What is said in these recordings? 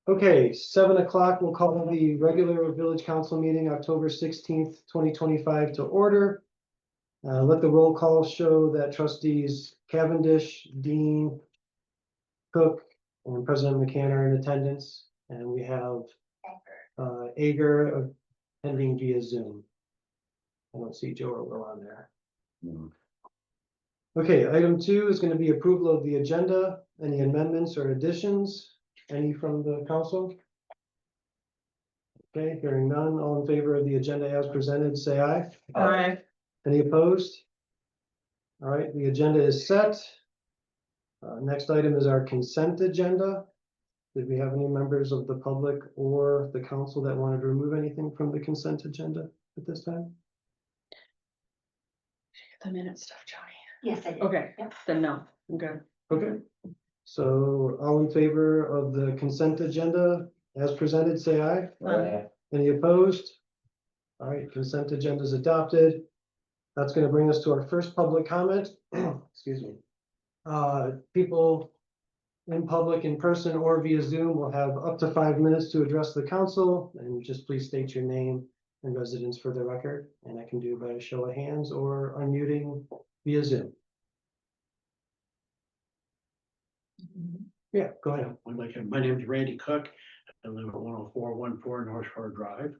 Okay, 7 o'clock, we'll call the regular village council meeting, October 16th, 2025 to order. Let the roll call show that trustees Cavendish, Dean, Cook, and President McCann are in attendance, and we have Ager attending via Zoom. I don't see Joe or Will on there. Okay, item 2 is going to be approval of the agenda. Any amendments or additions? Any from the council? Okay, hearing none, all in favor of the agenda as presented, say aye. Aye. Any opposed? All right, the agenda is set. Next item is our consent agenda. Did we have any members of the public or the council that wanted to remove anything from the consent agenda at this time? The minute stuff, Johnny. Yes, I did. Okay, Yep. then no, I'm good. Okay, so all in favor of the consent agenda as presented, say aye. Aye. Any opposed? All right, consent agenda is adopted. That's going to bring us to our first public comment. Excuse me. People in public, in person, or via Zoom will have up to 5 minutes to address the council, and just please state your name and residence for the record. And I can do by a show of hands or unmuting via Zoom. Yeah, go ahead. My name is Randy Cook. I live at 10414 Northport Drive.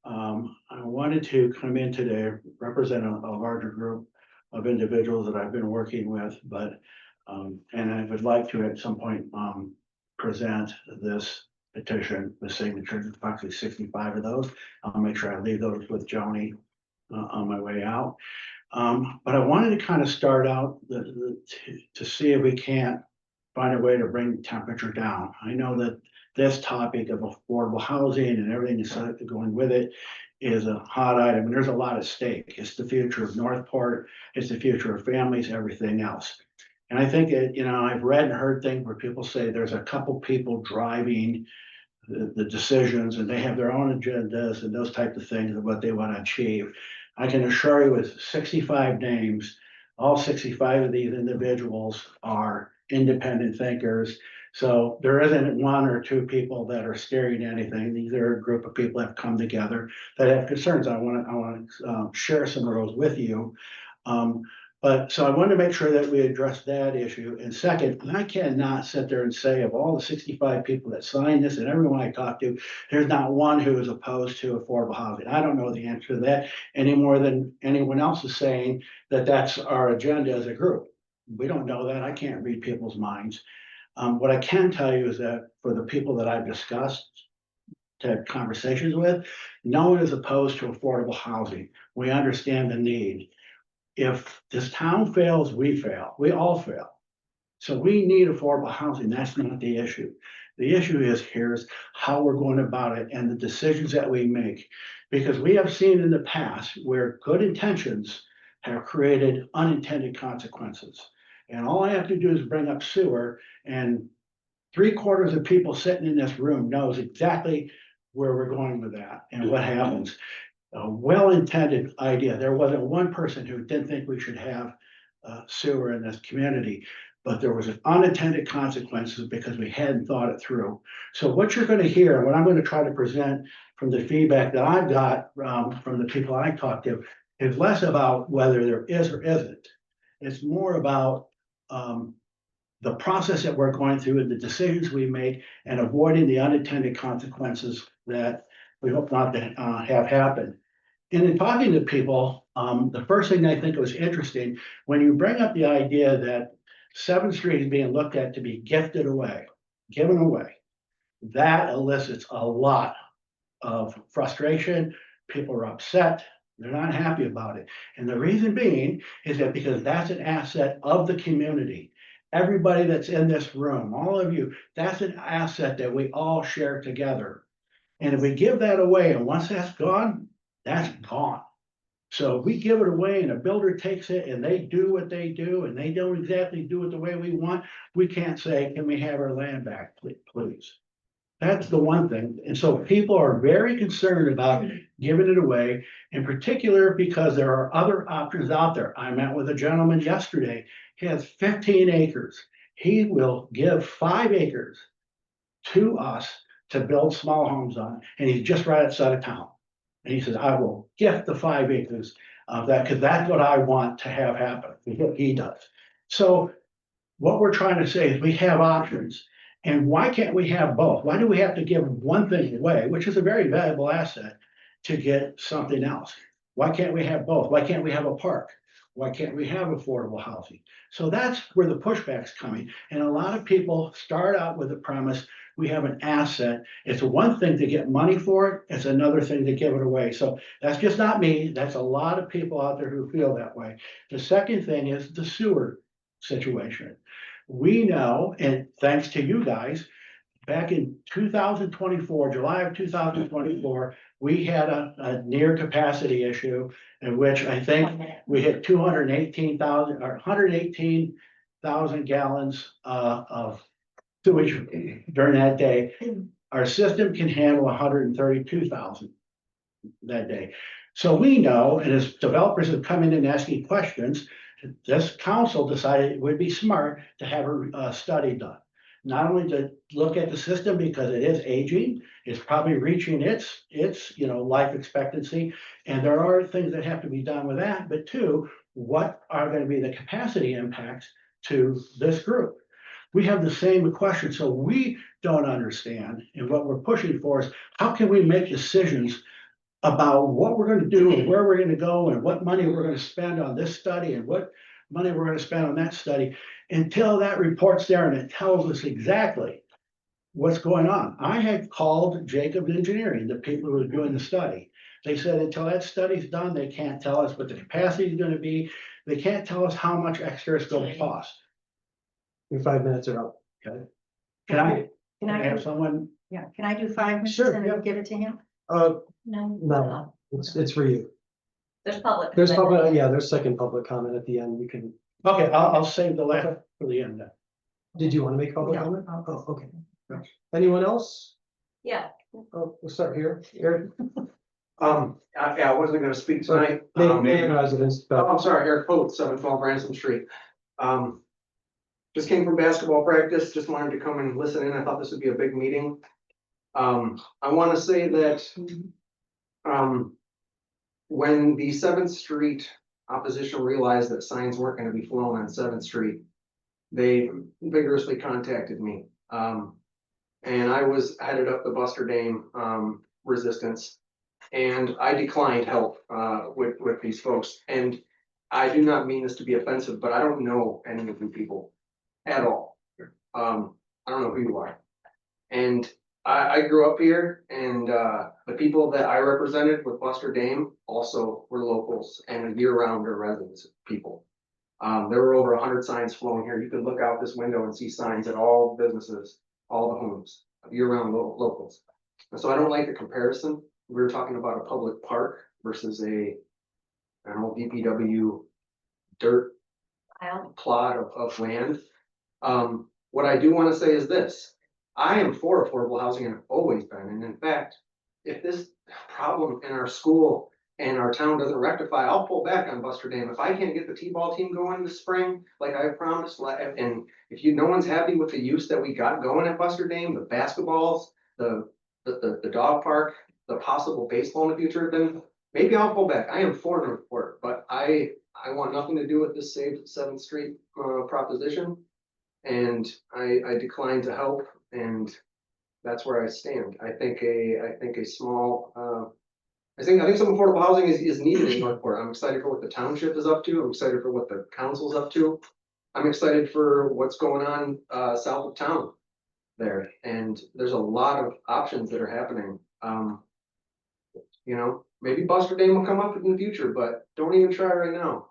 I wanted to come in today, represent a larger group of individuals that I've been working with, but and I would like to at some point present this petition with signatures, approximately 65 of those. I'll make sure I leave those with Joni on my way out. But I wanted to kind of start out to see if we can't find a way to bring the temperature down. I know that this topic of affordable housing and everything that's going with it is a hot item, and there's a lot at stake. It's the future of Northport, it's the future of families, everything else. And I think that, I've read and heard things where people say there's a couple people driving the decisions, and they have their own agendas and those types of things of what they want to achieve. I can assure you with 65 names, all 65 of these individuals are independent thinkers. So there isn't one or two people that are steering anything. These are a group of people that have come together that have concerns. I want to share some of those with you. But so I wanted to make sure that we address that issue. And second, I cannot sit there and say of all the 65 people that signed this and everyone I talked to, there's not one who is opposed to affordable housing. I don't know the answer to that any more than anyone else is saying that that's our agenda as a group. We don't know that. I can't read people's minds. What I can tell you is that for the people that I've discussed, had conversations with, no one is opposed to affordable housing. We understand the need. If this town fails, we fail. We all fail. So we need affordable housing. That's not the issue. The issue is here's how we're going about it and the decisions that we make. Because we have seen in the past where good intentions have created unintended consequences. And all I have to do is bring up sewer, and 3/4 of people sitting in this room knows exactly where we're going with that and what happens. A well-intended idea. There wasn't one person who didn't think we should have sewer in this community, but there was unintended consequences because we hadn't thought it through. So what you're going to hear, and what I'm going to try to present from the feedback that I've got from the people I talked to, is less about whether there is or isn't. It's more about the process that we're going through and the decisions we make and avoiding the unintended consequences that we hope not to have happen. And in talking to people, the first thing I think was interesting, when you bring up the idea that 7th Street is being looked at to be given away, that elicits a lot of frustration. People are upset. They're not happy about it. And the reason being is that because that's an asset of the community. Everybody that's in this room, all of you, that's an asset that we all share together. And if we give that away, and once that's gone, that's gone. So if we give it away and a builder takes it and they do what they do and they don't exactly do it the way we want, we can't say, can we have our land back, please? That's the one thing. And so people are very concerned about giving it away, in particular because there are other options out there. I met with a gentleman yesterday. He has 15 acres he will give 5 acres to us to build small homes on, and he's just right outside of town. And he says, I will gift the 5 acres of that, because that's what I want to have happen. He does. So what we're trying to say is we have options. And why can't we have both? Why do we have to give one thing away, which is a very valuable asset, to get something else? Why can't we have both? Why can't we have a park? Why can't we have affordable housing? So that's where the pushback's coming. And a lot of people start out with the premise, we have an asset. It's one thing to get money for it, it's another thing to give it away. So that's just not me. That's a lot of people out there who feel that way. The second thing is the sewer situation. We know, and thanks to you guys, back in 2024, July of 2024, we had a near capacity issue in which I think we hit 218,000 or 118,000 gallons of sewage during that day. Our system can handle 132,000 that day. So we know, and as developers have come in and asking questions, this council decided it would be smart to have a study done. Not only to look at the system because it is aging, it's probably reaching its life expectancy. And there are things that have to be done with that, but two, what are going to be the capacity impacts to this group? We have the same question, so we don't understand, and what we're pushing for is how can we make decisions about what we're gonna do and where we're gonna go and what money we're gonna spend on this study and what money we're gonna spend on that study until that report's there and it tells us exactly what's going on. I had called Jacob Engineering, the people who are doing the study. They said until that study's done, they can't tell us what the capacity is gonna be. They can't tell us how much extra it's gonna cost. Your 5 minutes are up. Can I, Can can I I have do, someone? yeah, can I do 5 minutes Sure, and yeah. then give it to him? No, it's for you. There's public. There's comment. public, yeah, there's second public comment at the end. You can, Okay, I'll save the last Okay. for the end then. did you want to make public No. comment? Oh, okay. Anyone else? Yeah, Oh, we'll start here. Eric, I wasn't gonna speak tonight. name and residence. Oh, I'm sorry, Eric Pope, 712 Ransom Street. Just came from basketball practice, just wanted to come and listen in. I thought this would be a big meeting. I wanna say that, when the 7th Street opposition realized that signs weren't gonna be flown on 7th Street, they vigorously contacted me. And I was headed up the Buster Dame, resistance. And I declined help, with these folks. And I do not mean this to be offensive, but I don't know any of you people at all. I don't know who you are. And I grew up here, and the people that I represented with Buster Dame also were locals and year-round or residents people. There were over 100 signs flowing here. You could look out this window and see signs at all businesses, all the homes, year-round locals. And so I don't like the comparison. We were talking about a public park versus I don't know, DPW dirt plot of land. What I do want to say is this: I am for affordable housing and have always been. And in fact, if this problem in our school and our town doesn't rectify, I'll pull back on Buster Dam. If I can't get the T-ball team going this spring, like I promised, and if no one's happy with the use that we got going at Buster Dam, the basketballs, the dog park, the possible baseball in the future, then maybe I'll pull back. I am for Northport, but I want nothing to do with this Save 7th Street proposition. And I decline to help, and that's where I stand. I think a small, I think some affordable housing is needed in Northport. I'm excited for what the township is up to. I'm excited for what the council's up to. I'm excited for what's going on south of town there. And there's a lot of options that are happening. Maybe Buster Dam will come up in the future, but don't even try right now.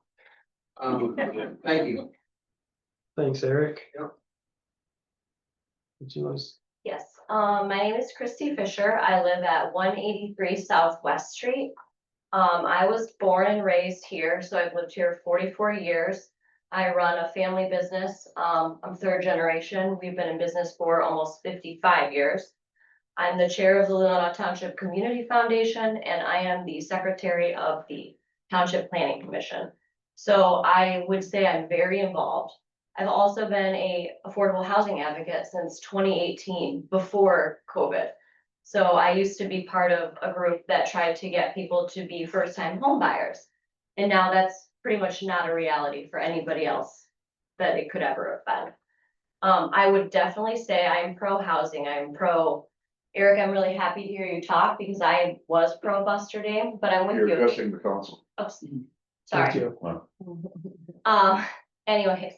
Thank you. Thanks, Eric. Yep. Did you want to? Yes, my name is Christy Fisher. I live at 183 Southwest Street. I was born and raised here, so I've lived here 44 years. I run a family business. I'm 3rd generation. We've been in business for almost 55 years. I'm the chair of the Leona Township Community Foundation, and I am the secretary of the Township Planning Commission. So I would say I'm very involved. I've also been a affordable housing advocate since 2018, before COVID. So I used to be part of a group that tried to get people to be first-time home buyers. And now that's pretty much not a reality for anybody else that it could ever have been. I would definitely say I'm pro housing, I'm pro, Eric, I'm really happy to hear you talk because I was pro Buster Dame, but I'm with You're you. addressing the council. Oops, Thank sorry. you. Anyways,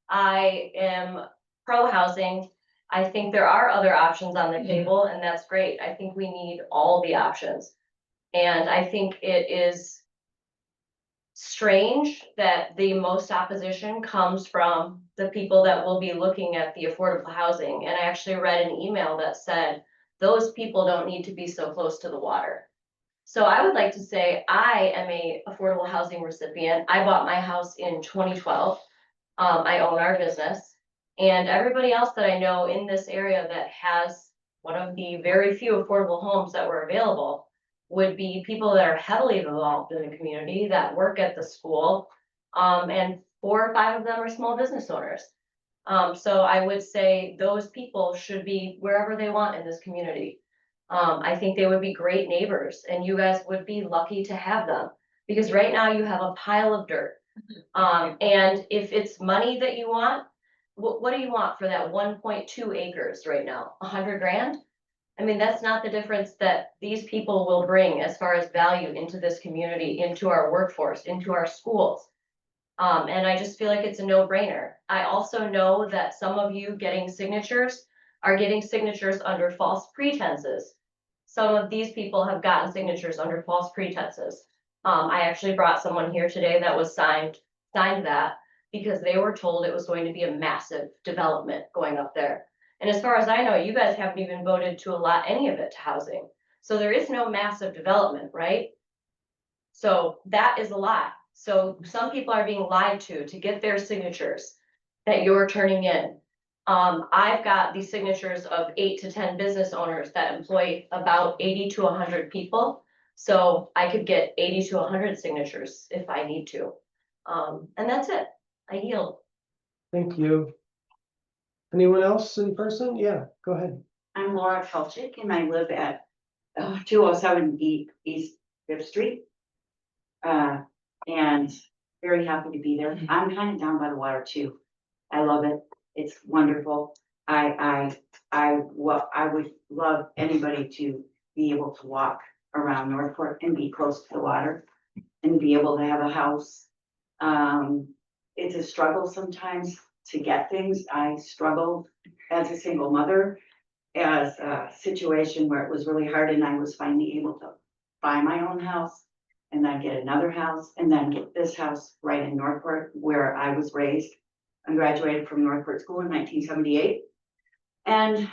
I am pro housing. I think there are other options on the table and that's great. I think we need all the options. And I think it is strange that the most opposition comes from the people that will be looking at the affordable housing. And I actually read an email that said, those people don't need to be so close to the water. So I would like to say I am a affordable housing recipient. I bought my house in 2012. I own our business. And everybody else that I know in this area that has one of the very few affordable homes that were available would be people that are heavily involved in the community, that work at the school. And 4 or 5 of them are small business owners. So I would say those people should be wherever they want in this community. I think they would be great neighbors and you guys would be lucky to have them. Because right now you have a pile of dirt. And if it's money that you want, what do you want for that 1.2 acres right now? 100 grand? I mean, that's not the difference that these people will bring as far as value into this community, into our workforce, into our schools. And I just feel like it's a no-brainer. I also know that some of you getting signatures are getting signatures under false pretenses. Some of these people have gotten signatures under false pretenses. I actually brought someone here today that was signed that because they were told it was going to be a massive development going up there. And as far as I know, you guys haven't even voted to allot any of it to housing. So there is no massive development, right? So that is a lie. So some people are being lied to get their signatures that you're turning in. I've got the signatures of 8 to 10 business owners that employ about 80 to 100 people. So I could get 80 to 100 signatures if I need to. And that's it. I yield. Thank you. Anyone else in person? Yeah, go ahead. I'm Laura Pelchick and I live at 207 East Fifth Street. And very happy to be there. I'm kind of down by the water too. I love it. It's wonderful. I would love anybody to be able to walk around Northport and be close to the water and be able to have a house. It's a struggle sometimes to get things. I struggled as a single mother, as a situation where it was really hard and I was finally able to buy my own house and then get another house and then get this house right in Northport where I was raised. I graduated from Northport School in 1978. And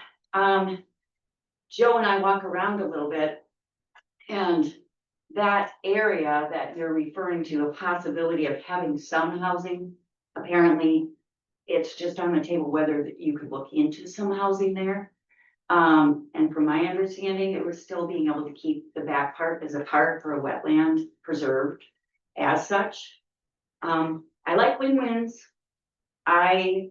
Joe and I walk around a little bit and that area that you're referring to, a possibility of having some housing, apparently it's just on the table whether you could look into some housing there. And from my understanding, it was still being able to keep the back part as a park or a wetland preserved as such. I like win-wins. I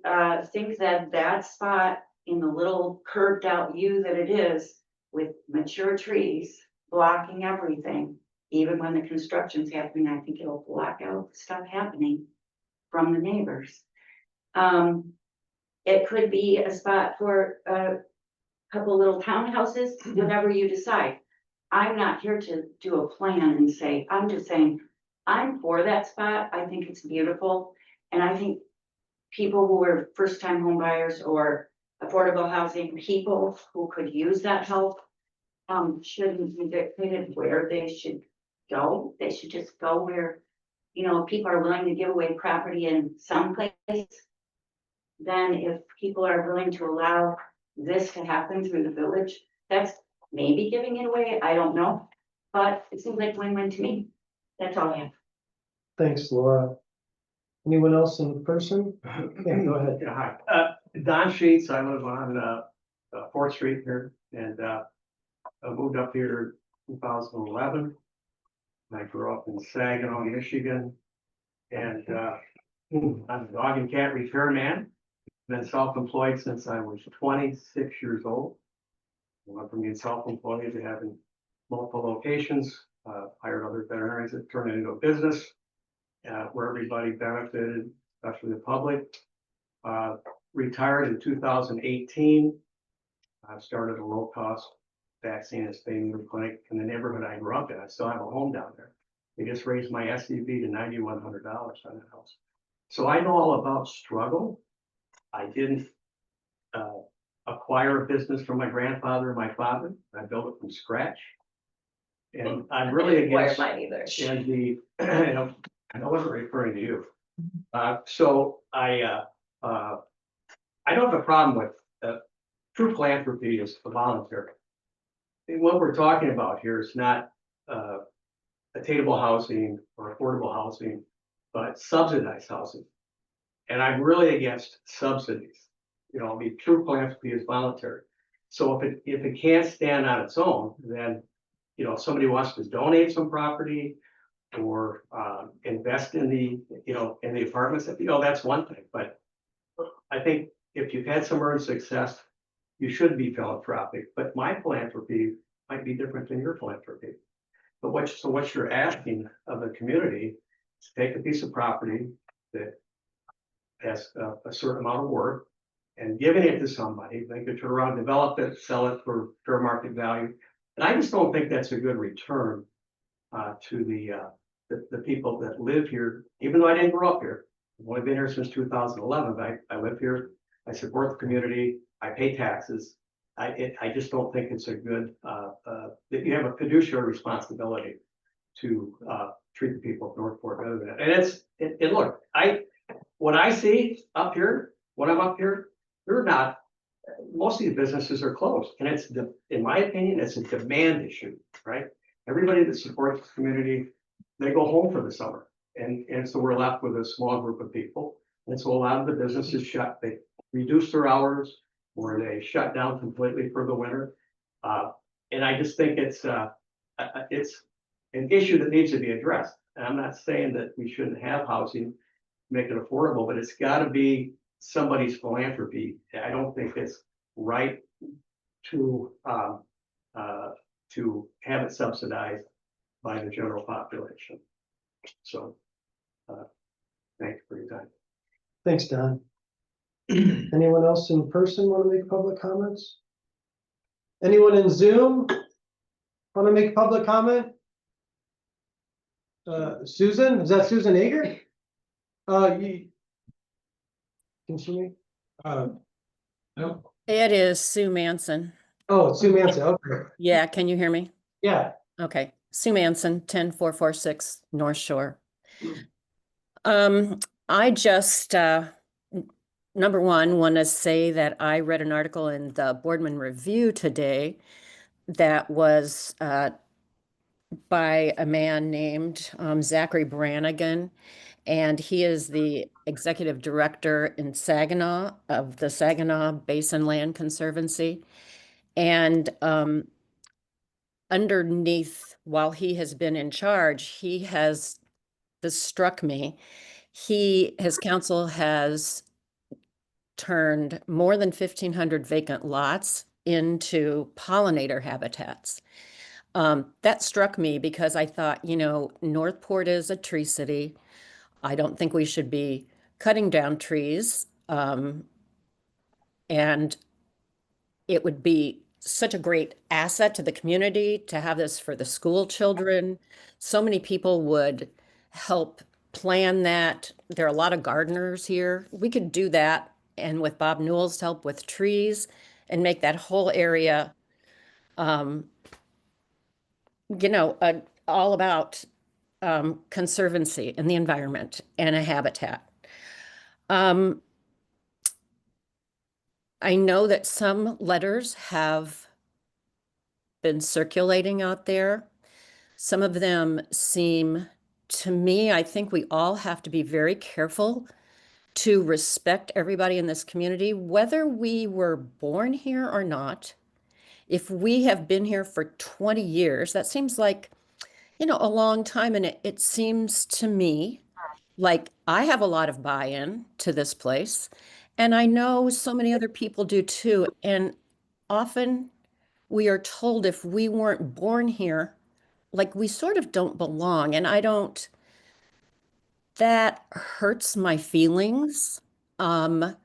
think that that spot in the little curved out view that it is with mature trees blocking everything, even when the construction's happening, I think it'll block out stuff happening from the neighbors. It could be a spot for a couple little townhouses, whatever you decide. I'm not here to do a plan and say, I'm just saying, I'm for that spot. I think it's beautiful. And I think people who are first-time home buyers or affordable housing people who could use that help shouldn't be dictated where they should go. They should just go where, people are willing to give away property in some place. Then if people are willing to allow this to happen through the village, that's maybe giving it away, I don't know. But it seems like win-win to me. That's all I have. Thanks, Laura. Anyone else in person? Yeah, go ahead. Yeah, hi, Don Sheets, I live on 4th Street here, and I moved up here in 2011. I grew up in Saginaw, Michigan, and I'm a dog and cat repairman. Been self-employed since I was 26 years old. Went from being self-employed to having multiple locations, hired other veterinarians that turned it into a business. Where everybody benefited, especially the public. Retired in 2018. I started a low-cost vaccine and spay neuter clinic in the neighborhood I grew up in. I still have a home down there. They just raised my SUV to $9,100 on the house. So I know all about struggle. I didn't acquire a business from my grandfather and my father. I built it from scratch. And I'm really against Mine either. and the, I wasn't referring to you. So I don't have a problem with, true philanthropy is voluntary. And what we're talking about here is not, attainable housing or affordable housing, but subsidized housing. And I'm really against subsidies. You know, I mean, true philanthropy is voluntary. So if it can't stand on its own, then, you know, if somebody wants to donate some property or invest in the, you know, in the apartments, you know, that's one thing. But I think if you've had some earned success, you should be philanthropic. But my philanthropy might be different than your philanthropy. But what you're asking of the community is take a piece of property that has a certain amount of worth and giving it to somebody, they could turn around, develop it, sell it for fair market value. And I just don't think that's a good return to the people that live here, even though I didn't grow up here. I've only been here since 2011, but I live here, I support the community, I pay taxes. I just don't think it's a good, that you have a fiduciary responsibility to treat the people of Northport better than that. And look, what I see up here, when I'm up here, they're not, most of these businesses are closed. And it's, in my opinion, it's a demand issue, right? Everybody that supports the community, they go home for the summer. And so we're left with a small group of people. And so a lot of the businesses shut, they reduce their hours or they shut down completely for the winter. And I just think it's an issue that needs to be addressed. And I'm not saying that we shouldn't have housing, make it affordable, but it's gotta be somebody's philanthropy. I don't think it's right to have it subsidized by the general population. So, thank you for your time. Thanks, Don. Anyone else in person want to make public comments? Anyone in Zoom want to make public comment? Susan, is that Susan Ager? You. Can she make? No. It is Sue Manson. Oh, Sue Manson, okay, Yeah, can you hear me? yeah. Okay, Sue Manson, 10446 North Shore. I just, number one, want to say that I read an article in the Boardman Review today that was by a man named Zachary Brannigan, and he is the executive director in Saginaw of the Saginaw Basin Land Conservancy. And underneath, while he has been in charge, he has, this struck me, his council has turned more than 1,500 vacant lots into pollinator habitats. That struck me because I thought, you know, Northport is a tree city. I don't think we should be cutting down trees. And it would be such a great asset to the community to have this for the school children. So many people would help plan that. There are a lot of gardeners here. We could do that, and with Bob Newell's help with trees, and make that whole area, you know, all about conservancy and the environment and a habitat. I know that some letters have been circulating out there. Some of them seem, to me, I think we all have to be very careful to respect everybody in this community, whether we were born here or not. If we have been here for 20 years, that seems like, you know, a long time. And it seems to me Like, I have a lot of buy-in to this place, and I know so many other people do too. And often we are told if we weren't born here, like we sort of don't belong. And I don't, that hurts my feelings. And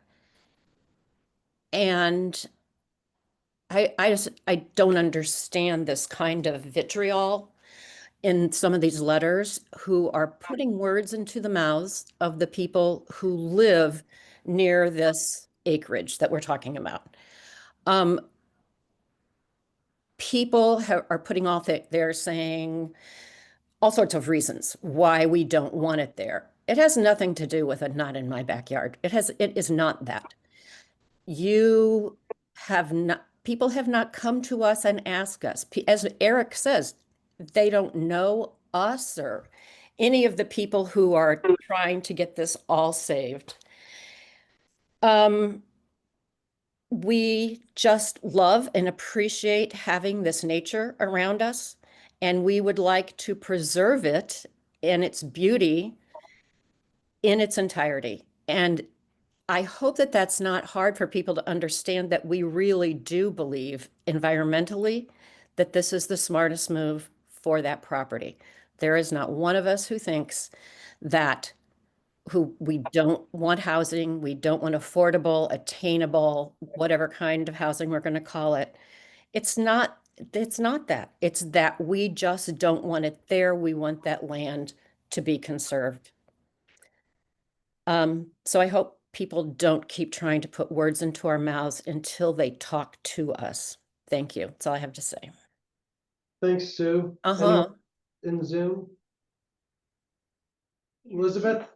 I don't understand this kind of vitriol in some of these letters who are putting words into the mouths of the people who live near this acreage that we're talking about. Um, are putting off it, they're saying all sorts of reasons why we don't want it there. It has nothing to do with it not in my backyard. It is not that. You have not, people have not come to us and asked us. As Eric says, they don't know us or any of the people who are trying to get this all saved. We just love and appreciate having this nature around us, and we would like to preserve it and its beauty in its entirety. And I hope that that's not hard for people to understand, that we really do believe environmentally that this is the smartest move for that property. There is not one of us who thinks that we don't want housing, we don't want affordable, attainable, whatever kind of housing we're going to call it. It's not that. It's that we just don't want it there. We want that land to be conserved. So I hope people don't keep trying to put words into our mouths until they talk to us. Thank you. That's all I have to say. Thanks, Sue. Uh-huh. Anyone in Zoom? Elizabeth?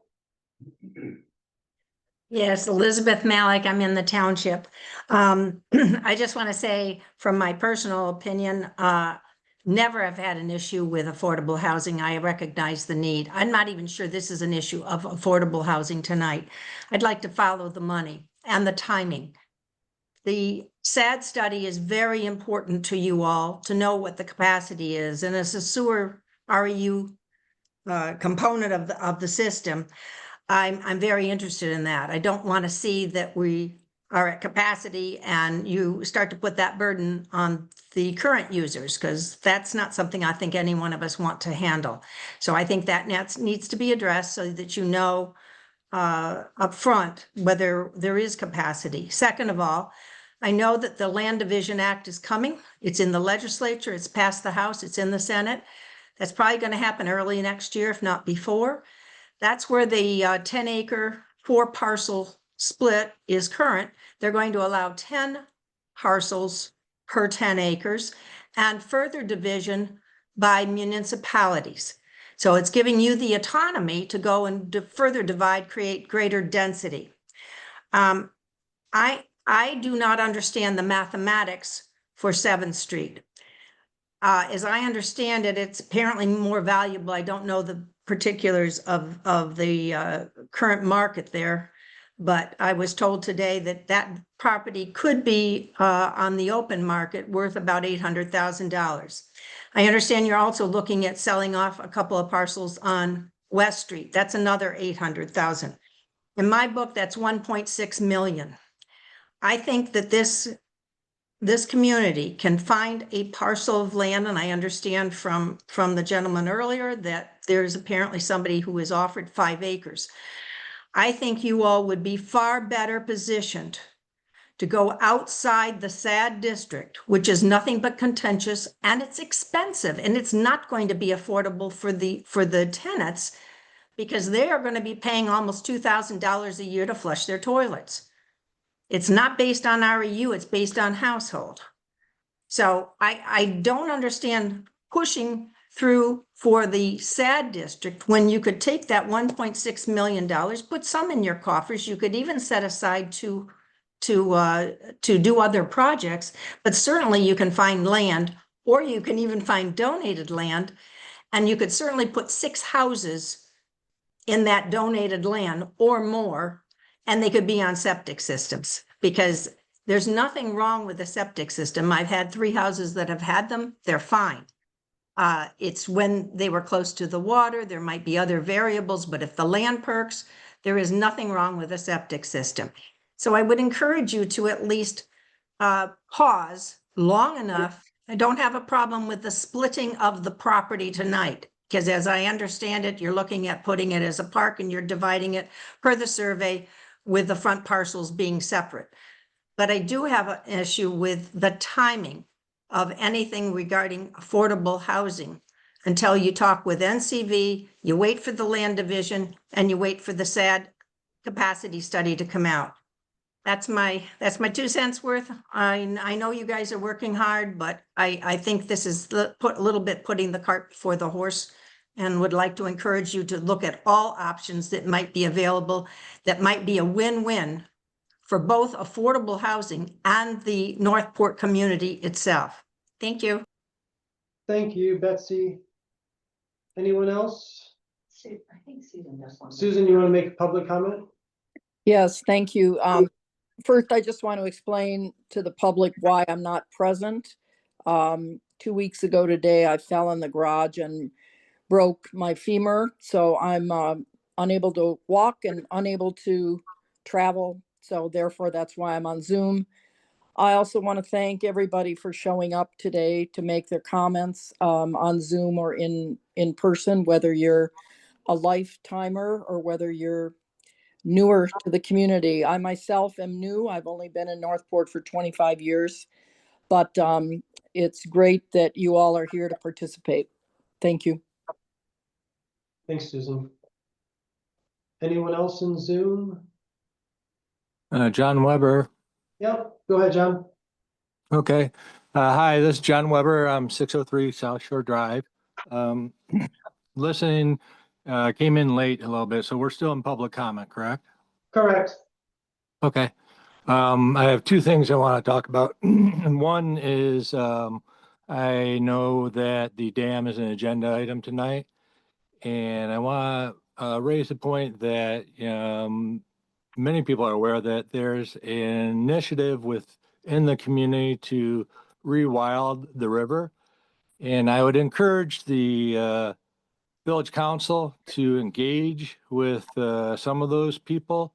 Yes, Elizabeth Malik, I'm in the township. I just want to say, from my personal opinion, never have had an issue with affordable housing. I recognize the need. I'm not even sure this is an issue of affordable housing tonight. I'd like to follow the money and the timing. The SAD study is very important to you all to know what the capacity is. And as a sewer REU component of the system, I'm very interested in that. I don't want to see that we are at capacity and you start to put that burden on the current users, because that's not something I think any one of us want to handle. So I think that needs to be addressed so that you know upfront whether there is capacity. Second of all, I know that the Land Division Act is coming. It's in the legislature, it's passed the House, it's in the Senate. That's probably going to happen early next year, if not before. That's where the 10-acre 4-parcel split is current. They're going to allow 10 parcels per 10 acres and further division by municipalities. So it's giving you the autonomy to go and further divide, create greater density. I do not understand the mathematics for 7th Street. As I understand it, it's apparently more valuable. I don't know the particulars of the current market there, but I was told today that that property could be on the open market worth about $800,000. I understand you're also looking at selling off a couple of parcels on West Street. That's another 800,000. In my book, that's 1.6 million. I think that this community can find a parcel of land, and I understand from the gentleman earlier that there's apparently somebody who is offered 5 acres. I think you all would be far better positioned to go outside the SAD district, which is nothing but contentious, and it's expensive, and it's not going to be affordable for the tenants, because they are going to be paying almost $2,000 a year to flush their toilets. It's not based on REU, it's based on household. So I don't understand pushing through for the SAD district when you could take that $1.6 million, put some in your coffers. You could even set aside to do other projects, but certainly you can find land, or you can even find donated land, and you could certainly put 6 houses in that donated land or more, and they could be on septic systems, because there's nothing wrong with the septic system. I've had 3 houses that have had them, they're fine. It's when they were close to the water, there might be other variables, but if the land perks, there is nothing wrong with a septic system. So I would encourage you to at least pause long enough. I don't have a problem with the splitting of the property tonight, because as I understand it, you're looking at putting it as a park and you're dividing it per the survey with the front parcels being separate. But I do have an issue with the timing of anything regarding affordable housing until you talk with NCV, you wait for the land division, and you wait for the SAD capacity study to come out. That's my 2 cents worth. I know you guys are working hard, but I think this is put a little bit putting the cart before the horse, and would like to encourage you to look at all options that might be available, that might be a win-win for both affordable housing and the Northport community itself. Thank you. Thank you, Betsy. Anyone else? I think Susan does one. Susan, you want to make a public comment? Yes, thank you. First, I just want to explain to the public why I'm not present. 2 weeks ago today, I fell in the garage and broke my femur, so I'm unable to walk and unable to travel. So therefore, that's why I'm on Zoom. I also want to thank everybody for showing up today to make their comments on Zoom or in person, whether you're a lifetimer or whether you're newer to the community. I myself am new. I've only been in Northport for 25 years, but it's great that you all are here to participate. Thank you. Thanks, Susan. Anyone else in Zoom? John Weber. Yep, go ahead, John. Okay. Hi, this is John Weber. I'm 603 South Shore Drive. Listening, came in late a little bit, so we're still in public comment, correct? Correct. Okay. I have two things I want to talk about. One is I know that the dam is an agenda item tonight, and I want to raise the point that many people are aware that there's an initiative within the community to rewild the river. And I would encourage the village council to engage with some of those people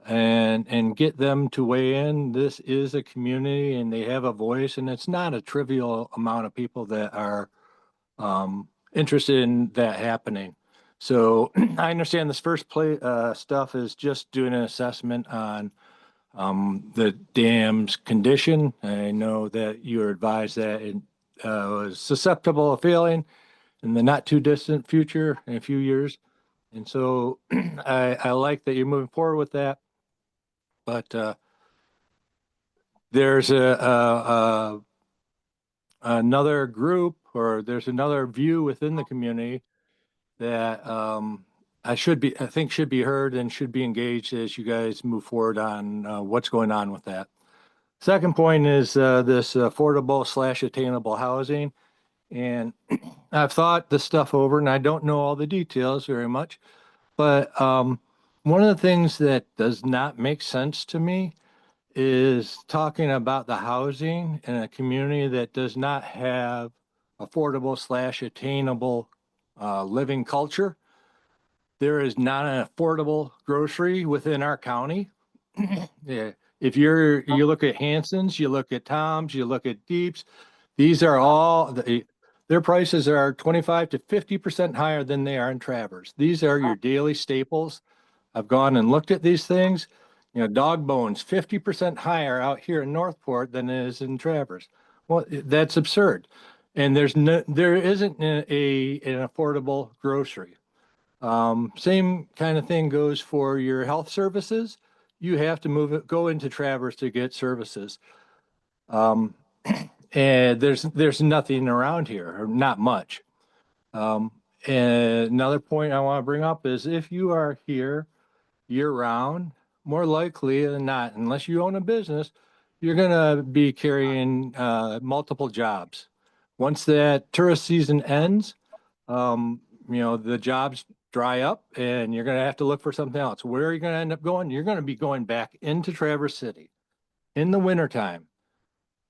and get them to weigh in. This is a community and they have a voice, and it's not a trivial amount of people that are interested in that happening. So I understand this first stuff is just doing an assessment on the dam's condition. I know that you were advised that it was susceptible of failing in the not too distant future in a few years. And so I like that you're moving forward with that. But there's another group, or there's another view within the community that I think should be heard and should be engaged as you guys move forward on what's going on with that. Second point is this affordable/attainable housing. And I've thought this stuff over and I don't know all the details very much, but one of the things that does not make sense to me is talking about the housing in a community that does not have affordable/attainable living culture. There is not an affordable grocery within our county. Yeah. If you look at Hanson's, you look at Tom's, you look at Deep's, these are all, their prices are 25 to 50% higher than they are in Traverse. These are your daily staples. I've gone and looked at these things. Dog bones, 50% higher out here in Northport than it is in Traverse. Well, that's absurd. And there isn't an affordable grocery. Same kind of thing goes for your health services. You have to go into Traverse to get services. And there's nothing around here, or not much. And another point I want to bring up is if you are here year round, more likely than not, unless you own a business, you're going to be carrying multiple jobs. Once that tourist season ends, the jobs dry up and you're going to have to look for something else. Where are you going to end up going? You're going to be going back into Traverse City in the wintertime.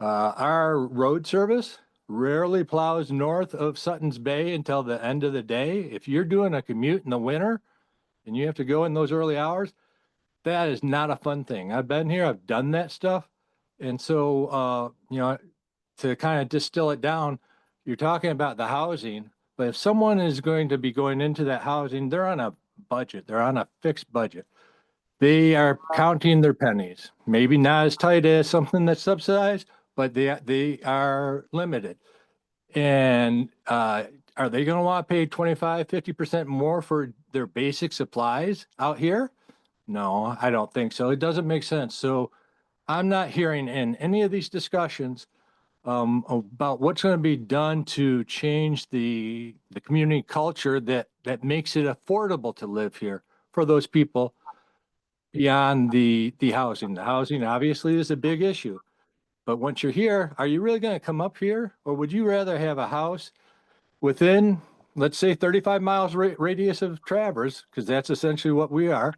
Our road service rarely plows north of Sutton's Bay until the end of the day. If you're doing a commute in the winter and you have to go in those early hours, that is not a fun thing. I've been here, I've done that stuff. And so, to kind of distill it down, you're talking about the housing, but if someone is going to be going into that housing, they're on a budget, they're on a fixed budget. They are counting their pennies, maybe not as tight as something that's subsidized, but they are limited. And are they going to want to pay 25, 50% more for their basic supplies out here? No, I don't think so. It doesn't make sense. So I'm not hearing in any of these discussions about what's going to be done to change the community culture that makes it affordable to live here for those people beyond the housing. The housing obviously is a big issue. But once you're here, are you really going to come up here? Or would you rather have a house within, let's say, 35 miles radius of Traverse, because that's essentially what we are,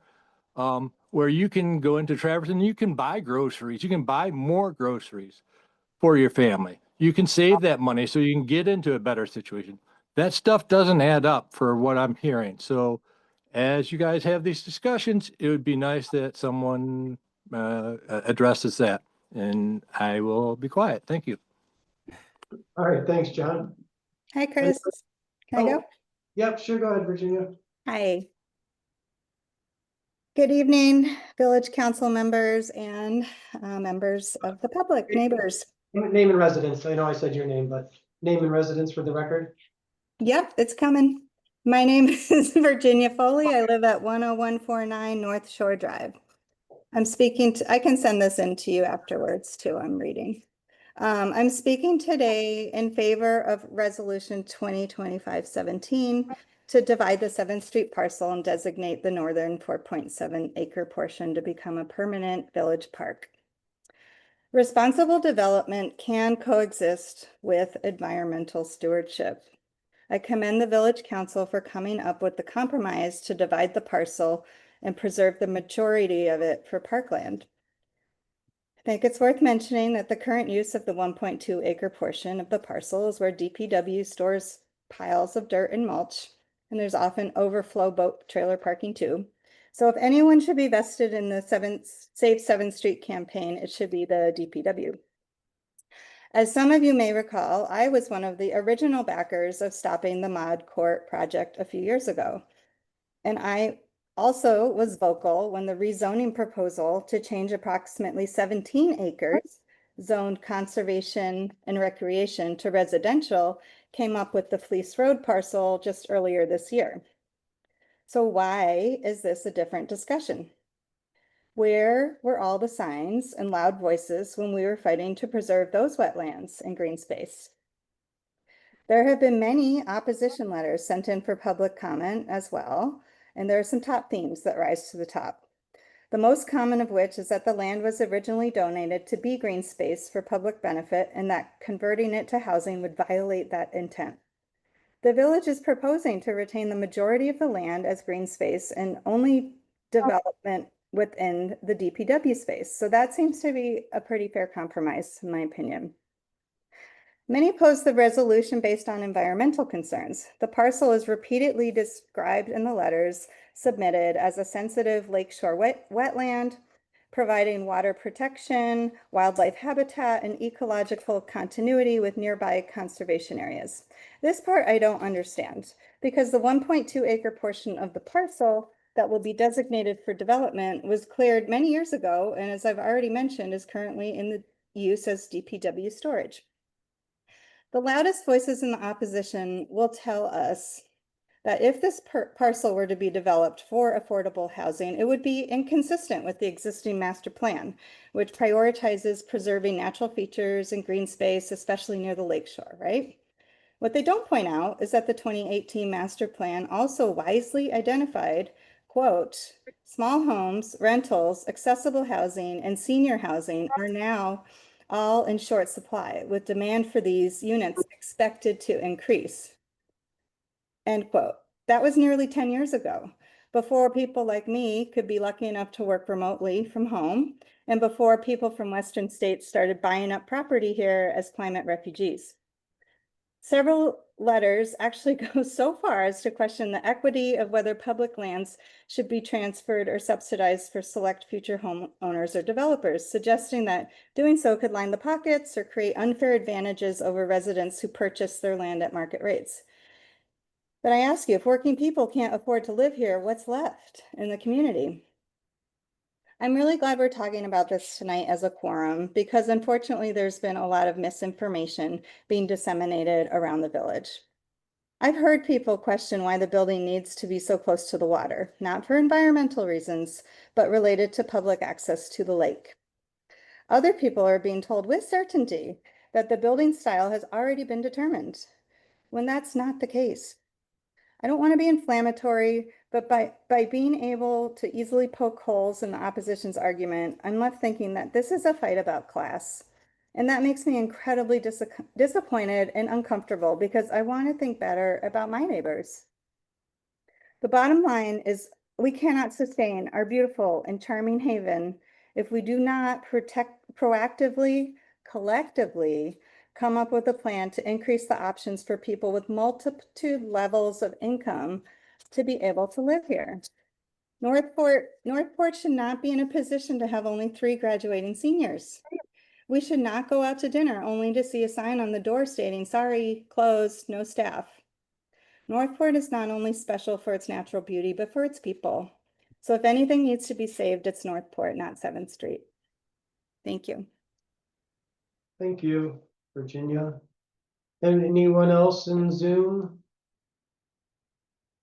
where you can go into Traverse and you can buy groceries. You can buy more groceries for your family. You can save that money so you can get into a better situation. That stuff doesn't add up for what I'm hearing. So as you guys have these discussions, it would be nice that someone addresses that. And I will be quiet. Thank you. All right, thanks, John. Hi, Chris. Can I Oh, go? Yep, sure, go ahead, Virginia. Hi. Good evening, village council members and members of the public, neighbors. Name and residence. I know I said your name, but name and residence for the record. Yep, it's coming. My name is Virginia Foley. I live at 10149 North Shore Drive. I can send this in to you afterwards too, I'm reading. I'm speaking today in favor of Resolution 2025-17 to divide the 7th Street parcel and designate the northern 4.7 acre portion to become a permanent village park. Responsible development can coexist with environmental stewardship. I commend the Village Council for coming up with the compromise to divide the parcel and preserve the majority of it for parkland. I think it's worth mentioning that the current use of the 1.2 acre portion of the parcel is where DPW stores piles of dirt and mulch, and there's often overflow boat trailer parking too. So if anyone should be vested in the Save 7th Street campaign, it should be the DPW. As some of you may recall, I was one of the original backers of stopping the Mod Court project a few years ago. And I also was vocal when the rezoning proposal to change approximately 17 acres zoned conservation and recreation to residential came up with the Fleece Road parcel just earlier this year. So why is this a different discussion? Where were all the signs and loud voices when we were fighting to preserve those wetlands and green space? There have been many opposition letters sent in for public comment as well, and there are some top themes that rise to the top. The most common of which is that the land was originally donated to be green space for public benefit and that converting it to housing would violate that intent. The village is proposing to retain the majority of the land as green space and only development within the DPW space. So that seems to be a pretty fair compromise, in my opinion. Many oppose the resolution based on environmental concerns. The parcel is repeatedly described in the letters submitted as a sensitive lakeshore wetland, providing water protection, wildlife habitat, and ecological continuity with nearby conservation areas. This part I don't understand because the 1.2 acre portion of the parcel that will be designated for development was cleared many years ago, and as I've already mentioned, is currently in the use as DPW storage. The loudest voices in the opposition will tell us that if this parcel were to be developed for affordable housing, it would be inconsistent with the existing master plan, which prioritizes preserving natural features and green space, especially near the lakeshore, right? What they don't point out is that the 2018 master plan also wisely identified, quote, small homes, rentals, accessible housing, and senior housing are now all in short supply, with demand for these units expected to increase. End quote. That was nearly 10 years ago, before people like me could be lucky enough to work remotely from home, and before people from Western states started buying up property here as climate refugees. Several letters actually go so far as to question the equity of whether public lands should be transferred or subsidized for select future homeowners or developers, suggesting that doing so could line the pockets or create unfair advantages over residents who purchase their land at market rates. But I ask you, if working people can't afford to live here, what's left in the community? I'm really glad we're talking about this tonight as a quorum, because unfortunately there's been a lot of misinformation being disseminated around the village. I've heard people question why the building needs to be so close to the water, not for environmental reasons, but related to public access to the lake. Other people are being told with certainty that the building style has already been determined, when that's not the case. I don't want to be inflammatory, but by being able to easily poke holes in the opposition's argument, I'm left thinking that this is a fight about class. And that makes me incredibly disappointed and uncomfortable, because I want to think better about my neighbors. The bottom line is we cannot sustain our beautiful and charming haven if we do not proactively, collectively come up with a plan to increase the options for people with multitude levels of income to be able to live here. Northport should not be in a position to have only 3 graduating seniors. We should not go out to dinner only to see a sign on the door stating, sorry, closed, no staff. Northport is not only special for its natural beauty, but for its people. So if anything needs to be saved, it's Northport, not 7th Street. Thank you. Thank you, Virginia. And anyone else in Zoom?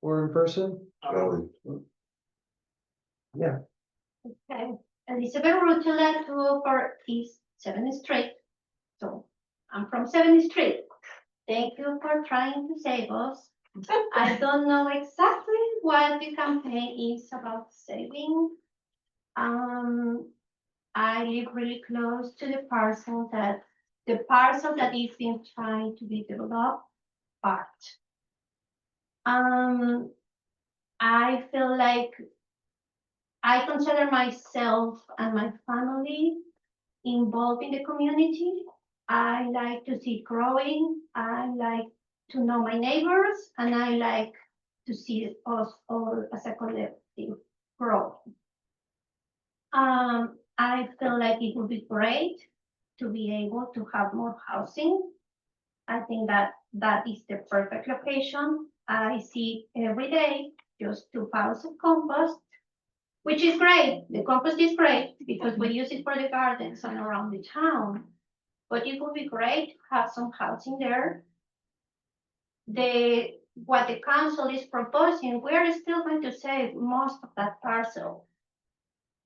Or in person? Yeah, Okay, Elizabeth Rutila, 204 East 7th Street. So I'm from 7th Street. Thank you for trying to save us. I don't know exactly what the campaign is about saving. I live really close to the parcel that is being trying to be developed part. I feel like I consider myself and my family involved in the community. I like to see it growing. I like to know my neighbors, and I like to see us all as a collective grow. I feel like it would be great to be able to have more housing. I think that is the perfect location. I see every day just 2 piles of compost, which is great. The compost is great because we use it for the gardens and around the town. But it would be great to have some housing there. What the council is proposing, we are still going to save most of that parcel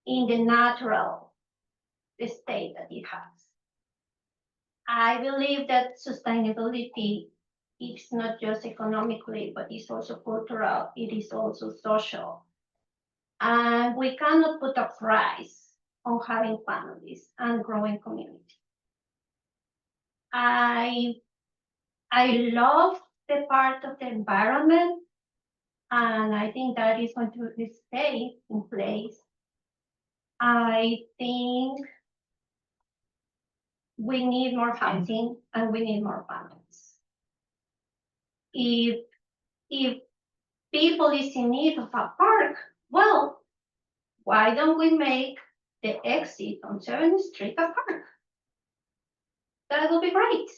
in the natural state that it has. I believe that sustainability is not just economically, but it's also cultural. It is also social. And we cannot put a price on having families and growing community. I love the part of the environment, and I think that is going to stay in place. I think we need more housing and we need more families. If people is in need of a park, well, why don't we make the exit on 7th Street a park? That would be great.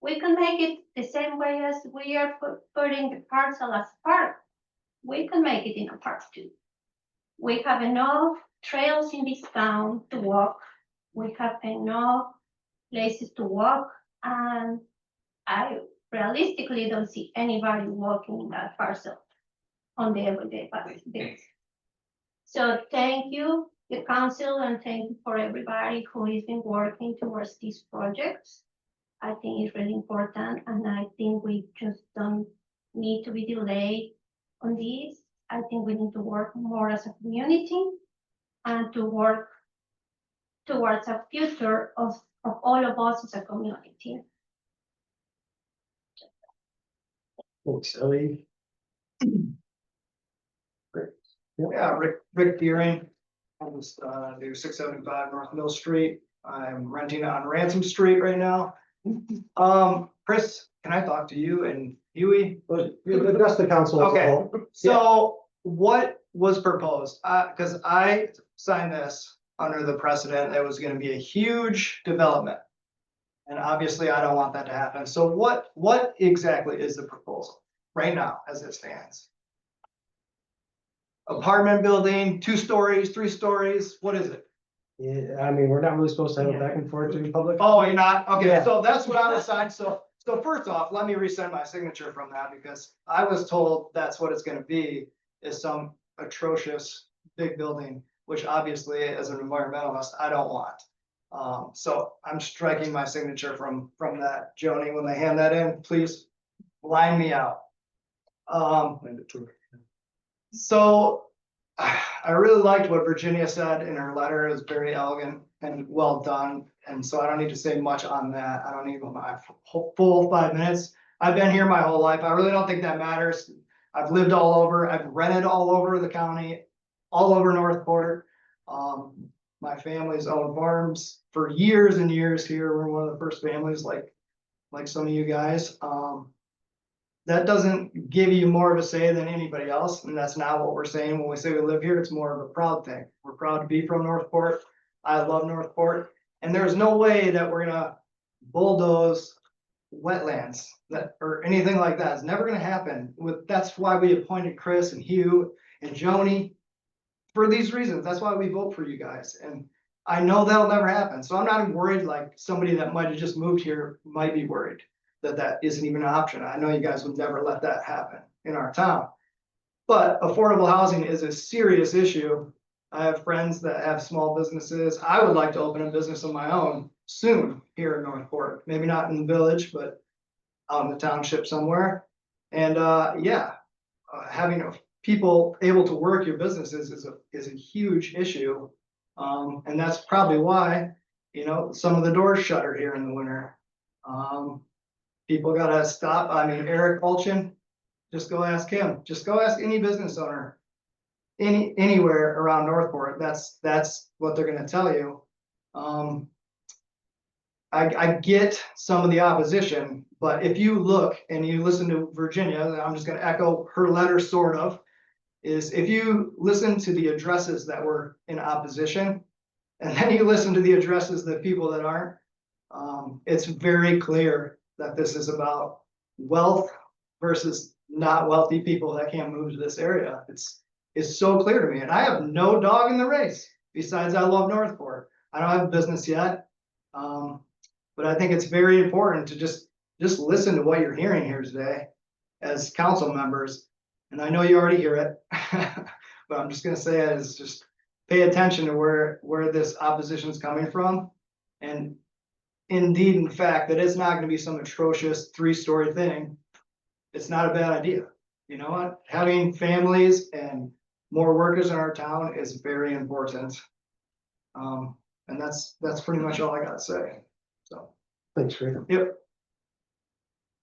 We can make it the same way as we are putting the parcel as a park. We can make it in a park too. We have enough trails in this town to walk. We have enough places to walk, and I realistically don't see anybody walking in that parcel on the everyday basis. So thank you, the council, and thank you for everybody who has been working towards these projects. I think it's really important, and I think we just don't need to be delayed on this. I think we need to work more as a community and to work towards a future of all of us as a community. thanks, Ellie. Great. Yeah, Rick Deering, homes, do 675 North Mill Street. I'm renting on Ransom Street right now. Chris, can I talk to you and Huey? But you address the council as a Okay. whole. So what was proposed? Because I signed this under the precedent, it was gonna be a huge development. And obviously, I don't want that to happen. So what exactly is the proposal right now as it stands? Apartment building, 2 stories, 3 stories, what is it? Yeah, I mean, we're not really supposed to have it back and forth to the public. Oh, you're not? Okay, Yeah. so that's what I was signed. So first off, let me resend my signature from that because I was told that's what it's gonna be, is some atrocious big building, which obviously as an environmentalist, I don't want. So I'm striking my signature from that. Joni, when they hand that in, please line me out. So I really liked what Virginia said in her letter. It was very elegant and well done. And so I don't need to say much on that. I don't need my full 5 minutes. I've been here my whole life. I really don't think that matters. I've lived all over. I've rented all over the county, all over Northport. My family's owned farms for years and years here. We're one of the first families like some of you guys. That doesn't give you more of a say than anybody else, and that's not what we're saying when we say we live here. It's more of a proud thing. We're proud to be from Northport. I love Northport, and there's no way that we're gonna bulldoze wetlands that or anything like that. It's never gonna happen. That's why we appointed Chris and Hugh and Joni for these reasons. That's why we vote for you guys, and I know that'll never happen. So I'm not even worried like somebody that might have just moved here might be worried that isn't even an option. I know you guys would never let that happen in our town. But affordable housing is a serious issue. I have friends that have small businesses. I would like to open a business of my own soon here in Northport. Maybe not in the village, but out in the township somewhere. And having people able to work your businesses is a huge issue. And that's probably why, some of the doors shutter here in the winter. People gotta stop. I mean, Eric Ulchin, just go ask him. Just go ask any business owner. Anywhere around Northport, that's what they're gonna tell you. I get some of the opposition, but if you look and you listen to Virginia, I'm just gonna echo her letter sort of, is if you listen to the addresses that were in opposition, and then you listen to the addresses that people that aren't, it's very clear that this is about wealth versus not wealthy people that can't move to this area. It's so clear to me, and I have no dog in the race. Besides, I love Northport. I don't have a business yet, but I think it's very important to just listen to what you're hearing here today as council members. And I know you already hear it, but I'm just gonna say it is just pay attention to where this opposition is coming from, and indeed, in fact, that it's not gonna be some atrocious 3-story thing. It's not a bad idea. You know what? Having families and more workers in our town is very important. And that's pretty much all I gotta say. So, Thanks, Rick. yep.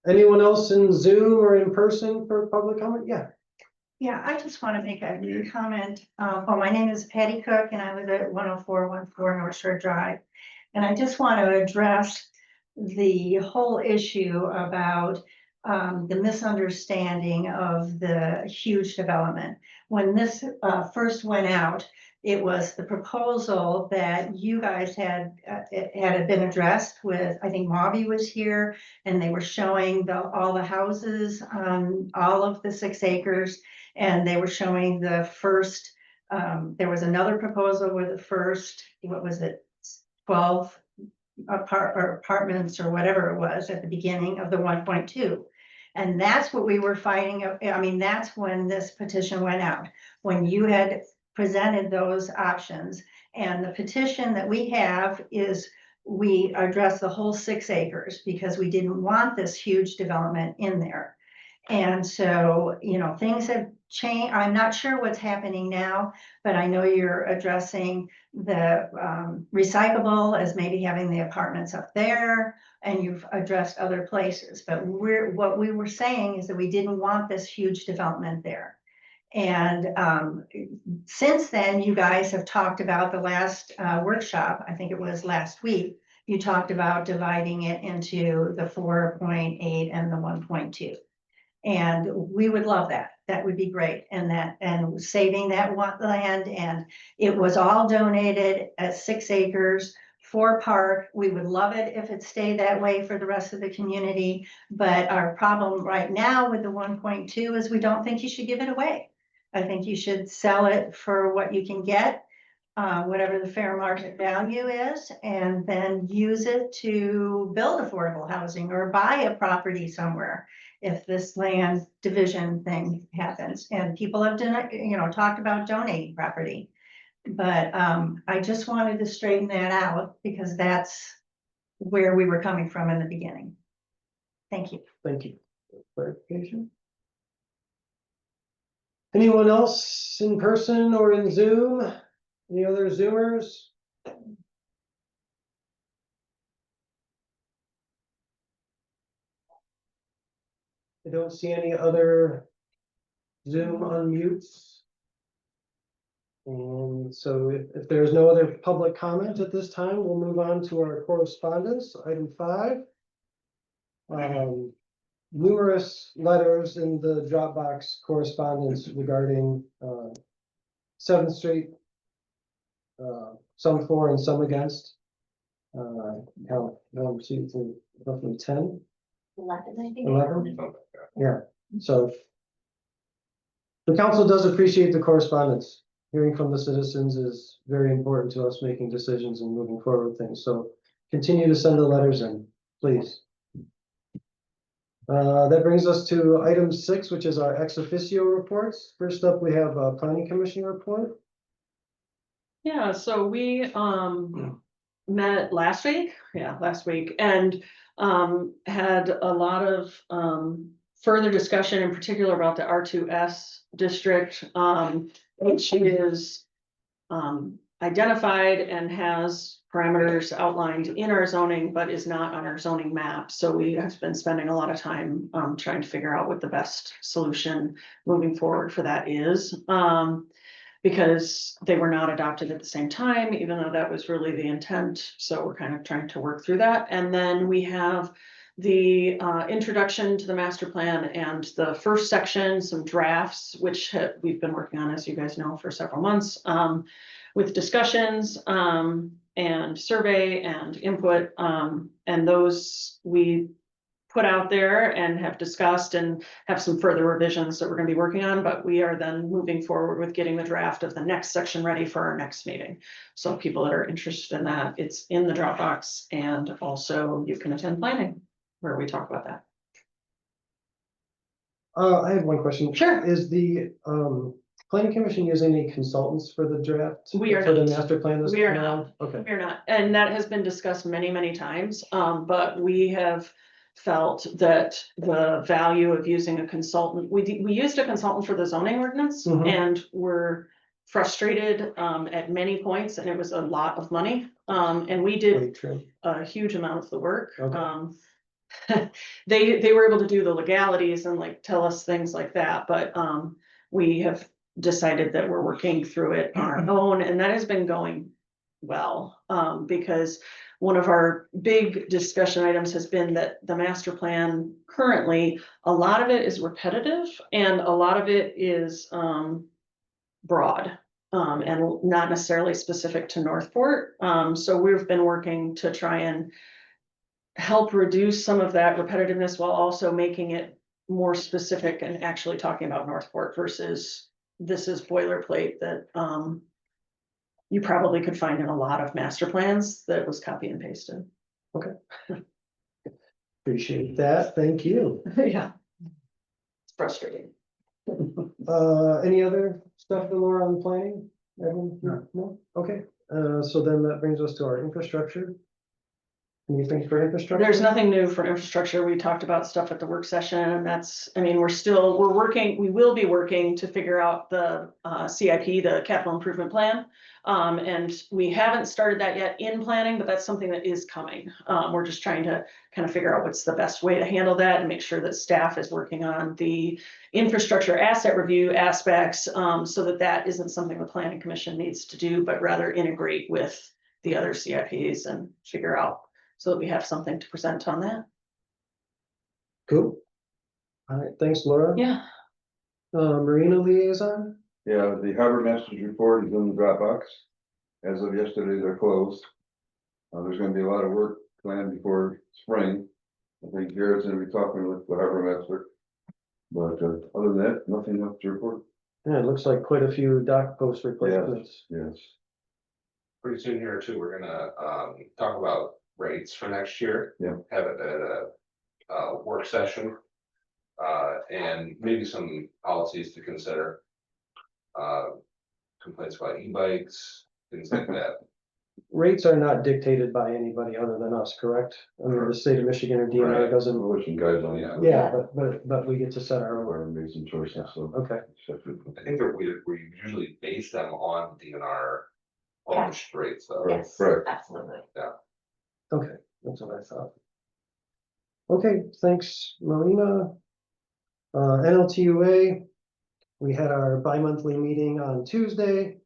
Anyone else in Zoom or in person for public comment? Yeah. Yeah, I just want to make a comment. Well, my name is Patty Cook and I live at 10414 North Shore Drive. And I just want to address the whole issue about the misunderstanding of the huge development. When this first went out, it was the proposal that you guys had been addressed with. I think Mobby was here and they were showing all the houses on all of the 6 acres. And they were showing the first, there was another proposal where the first, what was it, 12 apartments or whatever it was at the beginning of the 1.2. And that's what we were fighting. I mean, that's when this petition went out, when you had presented those options. And the petition that we have is we address the whole 6 acres because we didn't want this huge development in there. And so, things have changed. I'm not sure what's happening now, but I know you're addressing the recyclable as maybe having the apartments up there, and you've addressed other places. But what we were saying is that we didn't want this huge development there. And since then, you guys have talked about the last workshop, I think it was last week, you talked about dividing it into the 4.8 and the 1.2. And we would love that. That would be great. And saving that one land, and it was all donated at 6 acres for park. We would love it if it stayed that way for the rest of the community. But our problem right now with the 1.2 is we don't think you should give it away. I think you should sell it for what you can get, whatever the fair market value is, and then use it to build affordable housing or buy a property somewhere if this land division thing happens. And people have done, talked about donating property. But I just wanted to straighten that out because that's where we were coming from in the beginning. Thank you. Thank you. Clarification? Anyone else in person or in Zoom? Any other Zoomers? I don't see any other Zoom unmutes. And so if there's no other public comment at this time, we'll move on to our correspondence, item 5. Numerous letters in the Dropbox correspondence regarding 7th Street. Some for and some against. Roughly 10. 11, I think. 11? Yeah, so the council does appreciate the correspondence. Hearing from the citizens is very important to us making decisions and moving forward with things. So continue to send the letters in, please. That brings us to item 6, which is our ex officio reports. First up, we have a planning commission report. Yeah, so we met last week, and had a lot of further discussion in particular about the R2S district, which is identified and has parameters outlined in our zoning, but is not on our zoning map. So we have been spending a lot of time trying to figure out what the best solution moving forward for that is. Because they were not adopted at the same time, even though that was really the intent. So we're kind of trying to work through that. And then we have the introduction to the master plan and the first section, some drafts, which we've been working on, as you guys know, for several months, with discussions and survey and input. And those we put out there and have discussed and have some further revisions that we're going to be working on, but we are then moving forward with getting the draft of the next section ready for our next meeting. So people that are interested in that, it's in the Dropbox, and also you can attend planning where we talk about that. I have one question. Sure. Is the planning commission using any consultants for the draft? We are for not. the master plan? We are not. around? Okay. We're not, and that has been discussed many, many times, but we have felt that the value of using a consultant, we used a consultant for the zoning ordinance, Mhm. and were frustrated at many points, and it was a lot of money, and we did Wait, true. a huge amount of the work. Okay. They were able to do the legalities and like tell us things like that, but we have decided that we're working through it on our own, and that has been going well, because one of our big discussion items has been that the master plan currently, a lot of it is repetitive and a lot of it is broad, and not necessarily specific to Northport. So we've been working to try and help reduce some of that repetitiveness while also making it more specific and actually talking about Northport versus this is boilerplate that you probably could find in a lot of master plans that was copy and pasted. Okay. Appreciate that. Thank you. Yeah. It's frustrating. Any other stuff for Laura on planning? Evan? No? Okay. So then that brings us to our infrastructure. Anything for infrastructure? There's nothing new for infrastructure. We talked about stuff at the work session, and that's, I mean, we're working, we will be working to figure out the CIP, the capital improvement plan. And we haven't started that yet in planning, but that's something that is coming. We're just trying to kind of figure out what's the best way to handle that and make sure that staff is working on the infrastructure asset review aspects, so that that isn't something the planning commission needs to do, but rather integrate with the other CIPs and figure out so that we have something to present on that. Cool. All right, thanks, Laura. Yeah. Marina liaison? Yeah, the harbor master's report is in the Dropbox. As of yesterday, they're closed. There's gonna be a lot of work planned before spring. I think Garrett's gonna be talking with the harbor master. But other than that, nothing else to report. Yeah, it looks like quite a few dock post replacements. Yes. Pretty soon here too, we're gonna talk about rates for next year. Yeah. Have it at a work session. And maybe some policies to consider. Complaints about e-bikes, things like that. Rates are not dictated by anybody other than us, correct? I mean, the state of Michigan or DNR Right. doesn't, We're wishing guys on. Yeah. yeah, but we get to set our own. We're made some choices, so. Okay, I think that we usually base them on DNR published rates though. Yes, Correct. absolutely. okay, that's what I thought. Okay, thanks, Marina. NLTUA, we had our bi-monthly meeting on Tuesday.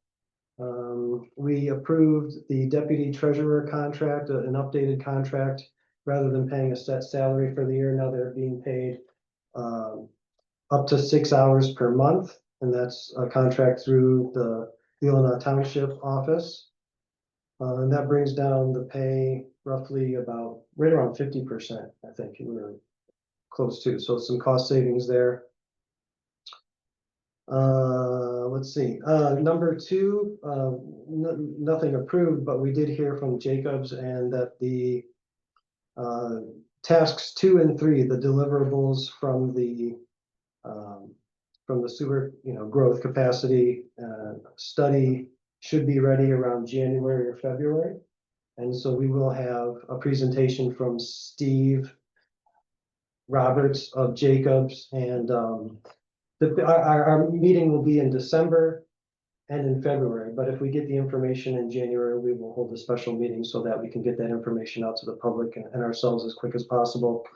We approved the deputy treasurer contract, an updated contract, rather than paying a set salary for the year. Now they're being paid up to 6 hours per month, and that's a contract through the Leelanau Township office. And that brings down the pay roughly about right around 50%, I think we were close to. So some cost savings there. Let's see, number two, nothing approved, but we did hear from Jacobs and that the tasks 2 and 3, the deliverables from the sewer, growth capacity study should be ready around January or February. And so we will have a presentation from Steve Roberts of Jacobs, and our meeting will be in December and in February, but if we get the information in January, we will hold a special meeting so that we can get that information out to the public and ourselves as quick as possible.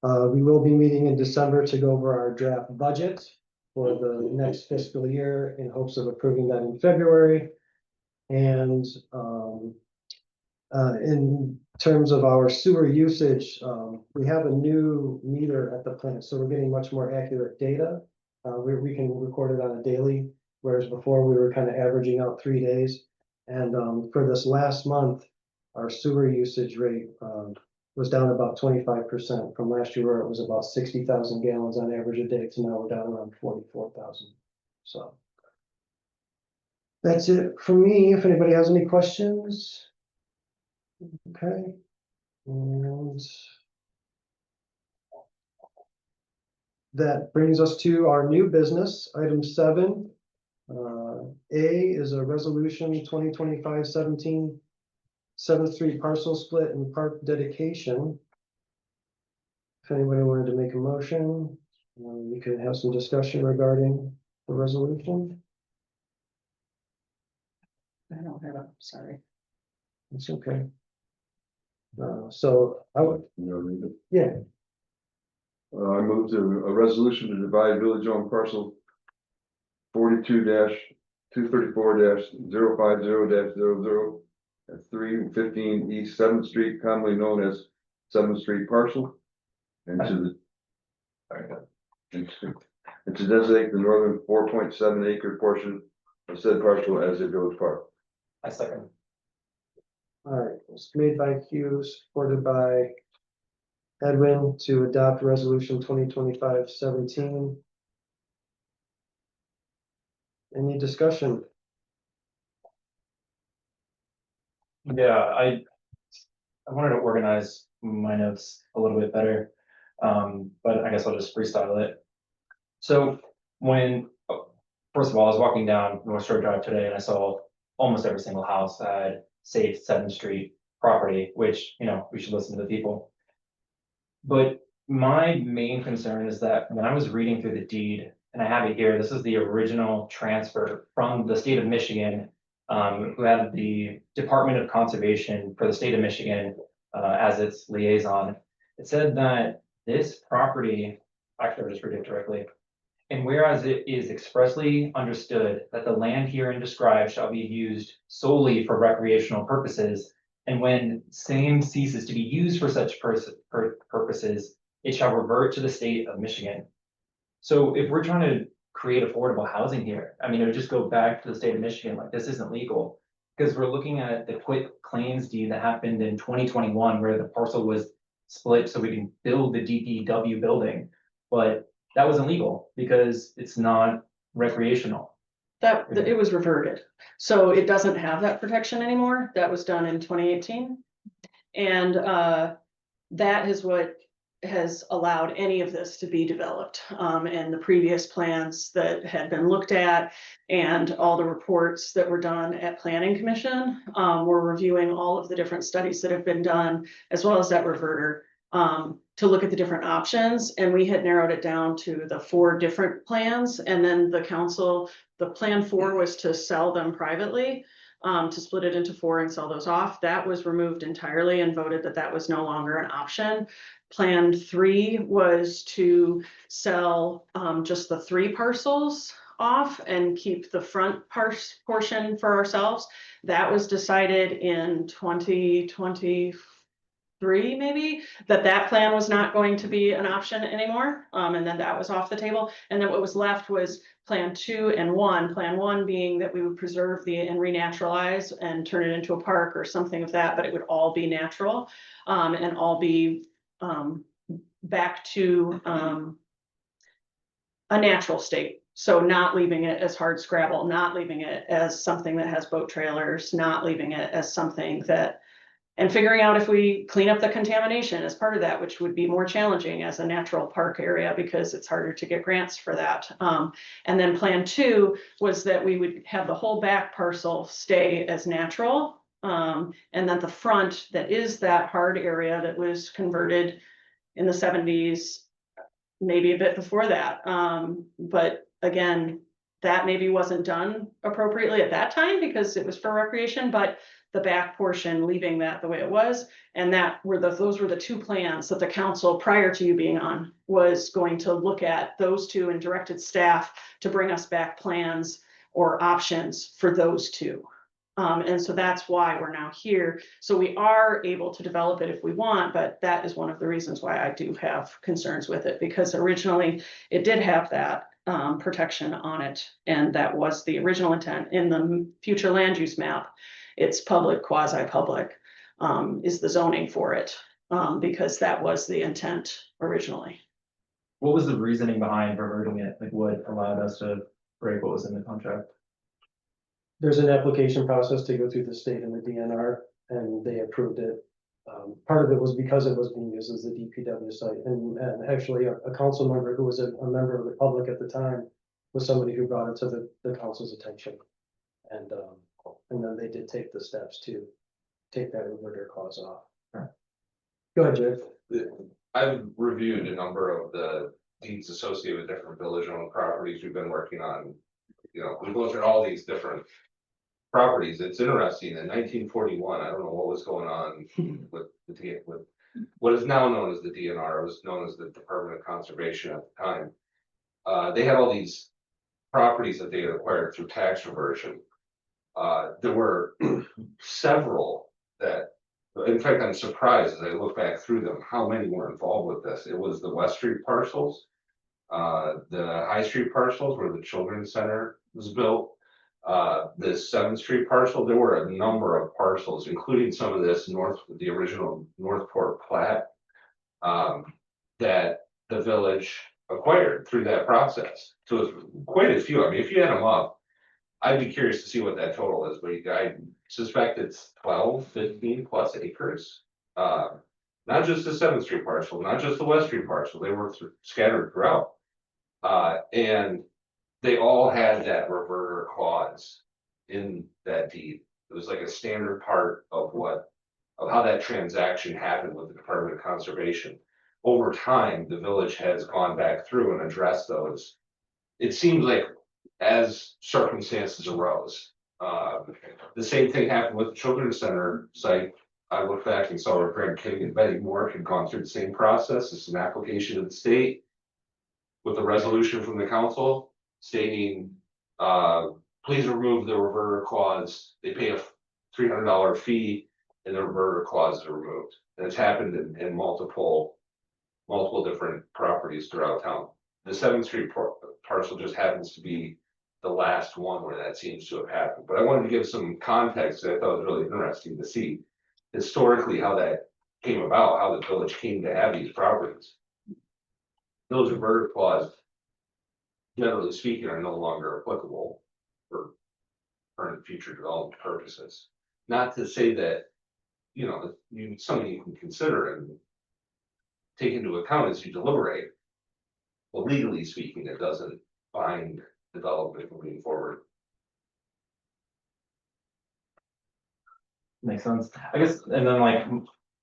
We will be meeting in December to go over our draft budget for the next fiscal year in hopes of approving that in February. And in terms of our sewer usage, we have a new meter at the plant, so we're getting much more accurate data. We can record it on a daily, whereas before we were kind of averaging out 3 days. And for this last month, our sewer usage rate was down about 25% from last year, where it was about 60,000 gallons on average a day, to now we're down around 44,000. So that's it for me. If anybody has any questions. Okay. And that brings us to our new business, item 7. A is a resolution 2025-17 7th Street parcel split and park dedication. If anybody wanted to make a motion, we could have some discussion regarding the resolution. I don't have it, sorry. It's okay. So I would, Read it. yeah, I moved to a resolution to divide village-owned parcel 42-234-050-00 at 315 East 7th Street, commonly known as 7th Street parcel. And to designate the northern 4.7 acre portion of said parcel as a village park. I second. all right, it's made by Hugh, supported by Edwin to adopt resolution 2025-17. Any discussion? Yeah, I wanted to organize my notes a little bit better, but I guess I'll just freestyle it. So first of all, I was walking down North Shore Drive today and I saw almost every single house that had safe 7th Street property, which, we should listen to the people. But my main concern is that when I was reading through the deed, and I have it here, this is the original transfer from the state of Michigan, who had the Department of Conservation for the state of Michigan as its liaison. It said that this property, actually, I'll just read it directly. And whereas it is expressly understood that the land herein described shall be used solely for recreational purposes, And when same ceases to be used for such purposes, it shall revert to the state of Michigan. So if we're trying to create affordable housing here, I mean, it would just go back to the state of Michigan, like this isn't legal. Because we're looking at the quit claims deed that happened in 2021, where the parcel was split so we can build the DPW building. But that wasn't legal because it's not recreational. It was reverted, so it doesn't have that protection anymore. That was done in 2018. And that is what has allowed any of this to be developed. And the previous plans that had been looked at and all the reports that were done at Planning Commission, were reviewing all of the different studies that have been done, as well as that reverter, to look at the different options. And we had narrowed it down to the 4 different plans. And then the council, the plan 4 was to sell them privately, to split it into 4 and sell those off. That was removed entirely and voted that that was no longer an option. Plan 3 was to sell just the 3 parcels off and keep the front portion for ourselves. That was decided in 2023, maybe, that plan was not going to be an option anymore. And then that was off the table. And then what was left was plan 2 and 1. Plan 1 being that we would preserve and renaturalize and turn it into a park or something of that, but it would all be natural, and all be back to a natural state. So not leaving it as hard scrabble, not leaving it as something that has boat trailers, not leaving it as something that, and figuring out if we clean up the contamination as part of that, which would be more challenging as a natural park area because it's harder to get grants for that. And then plan 2 was that we would have the whole back parcel stay as natural. And then the front, that is that hard area that was converted in the 70s, maybe a bit before that. But again, that maybe wasn't done appropriately at that time because it was for recreation, but the back portion, leaving that the way it was. And those were the 2 plans that the council, prior to you being on, was going to look at those 2 and directed staff to bring us back plans or options for those 2. And so that's why we're now here. So we are able to develop it if we want, but that is one of the reasons why I do have concerns with it, because originally it did have that protection on it. And that was the original intent. In the future land use map, it's public, quasi-public, is the zoning for it, because that was the intent originally. What was the reasoning behind reverting it? Like what allowed us to break what was in the contract? There's an application process to go through the state and the DNR, and they approved it. Part of it was because it was being used as the DPW site, and actually a council member who was a member of the public at the time was somebody who brought it to the council's attention. And then they did take the steps to take that reverter clause off. Right. Go ahead, Jeff. I've reviewed a number of the deeds associated with different village-owned properties we've been working on. You know, we've looked at all these different properties. It's interesting, in 1941, I don't know what was going on with what is now known as the DNR, it was known as the Department of Conservation at the time. They had all these properties that they had acquired through tax reversion. There were several that, in fact, I'm surprised as I look back through them, how many were involved with this. It was the West Street parcels, the High Street parcels where the Children's Center was built, the 7th Street parcel. There were a number of parcels, including some of this the original Northport plat, that the village acquired through that process. So it's quite a few. I mean, if you add them up, I'd be curious to see what that total is, but I suspect it's 12, 15 plus acres. Not just the 7th Street parcel, not just the West Street parcel, they were scattered throughout. And they all had that reverter clause in that deed. It was like a standard part of how that transaction happened with the Department of Conservation. Over time, the village has gone back through and addressed those. It seems like as circumstances arose. The same thing happened with the Children's Center site. I looked back and saw where Greg King and Betty Moore had gone through the same process. It's an application to the state with a resolution from the council stating, please remove the reverter clause. They pay a $300 fee. and the reverter clause is removed. And it's happened in multiple different properties throughout town. The 7th Street parcel just happens to be the last one where that seems to have happened. But I wanted to give some context that I thought was really interesting to see historically how that came about, how the village came to have these properties. Those reverter clause, generally speaking, are no longer applicable for current and future development purposes. Not to say that, you know, something you can consider and take into account as you deliberate. But legally speaking, it doesn't bind development moving forward. Makes sense. I guess, and then like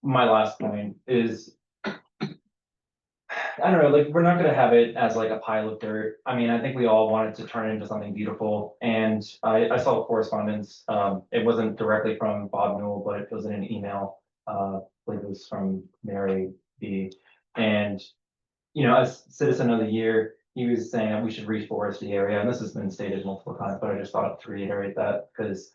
my last point is, I don't know, like, we're not gonna have it as like a pile of dirt. I mean, I think we all wanted to turn it into something beautiful, and I saw correspondence, it wasn't directly from Bob Newell, but it was in an email, I believe it was from Mary B. And, you know, as citizen of the year, he was saying that we should reforest the area, and this has been stated multiple times, but I just thought to reiterate that, because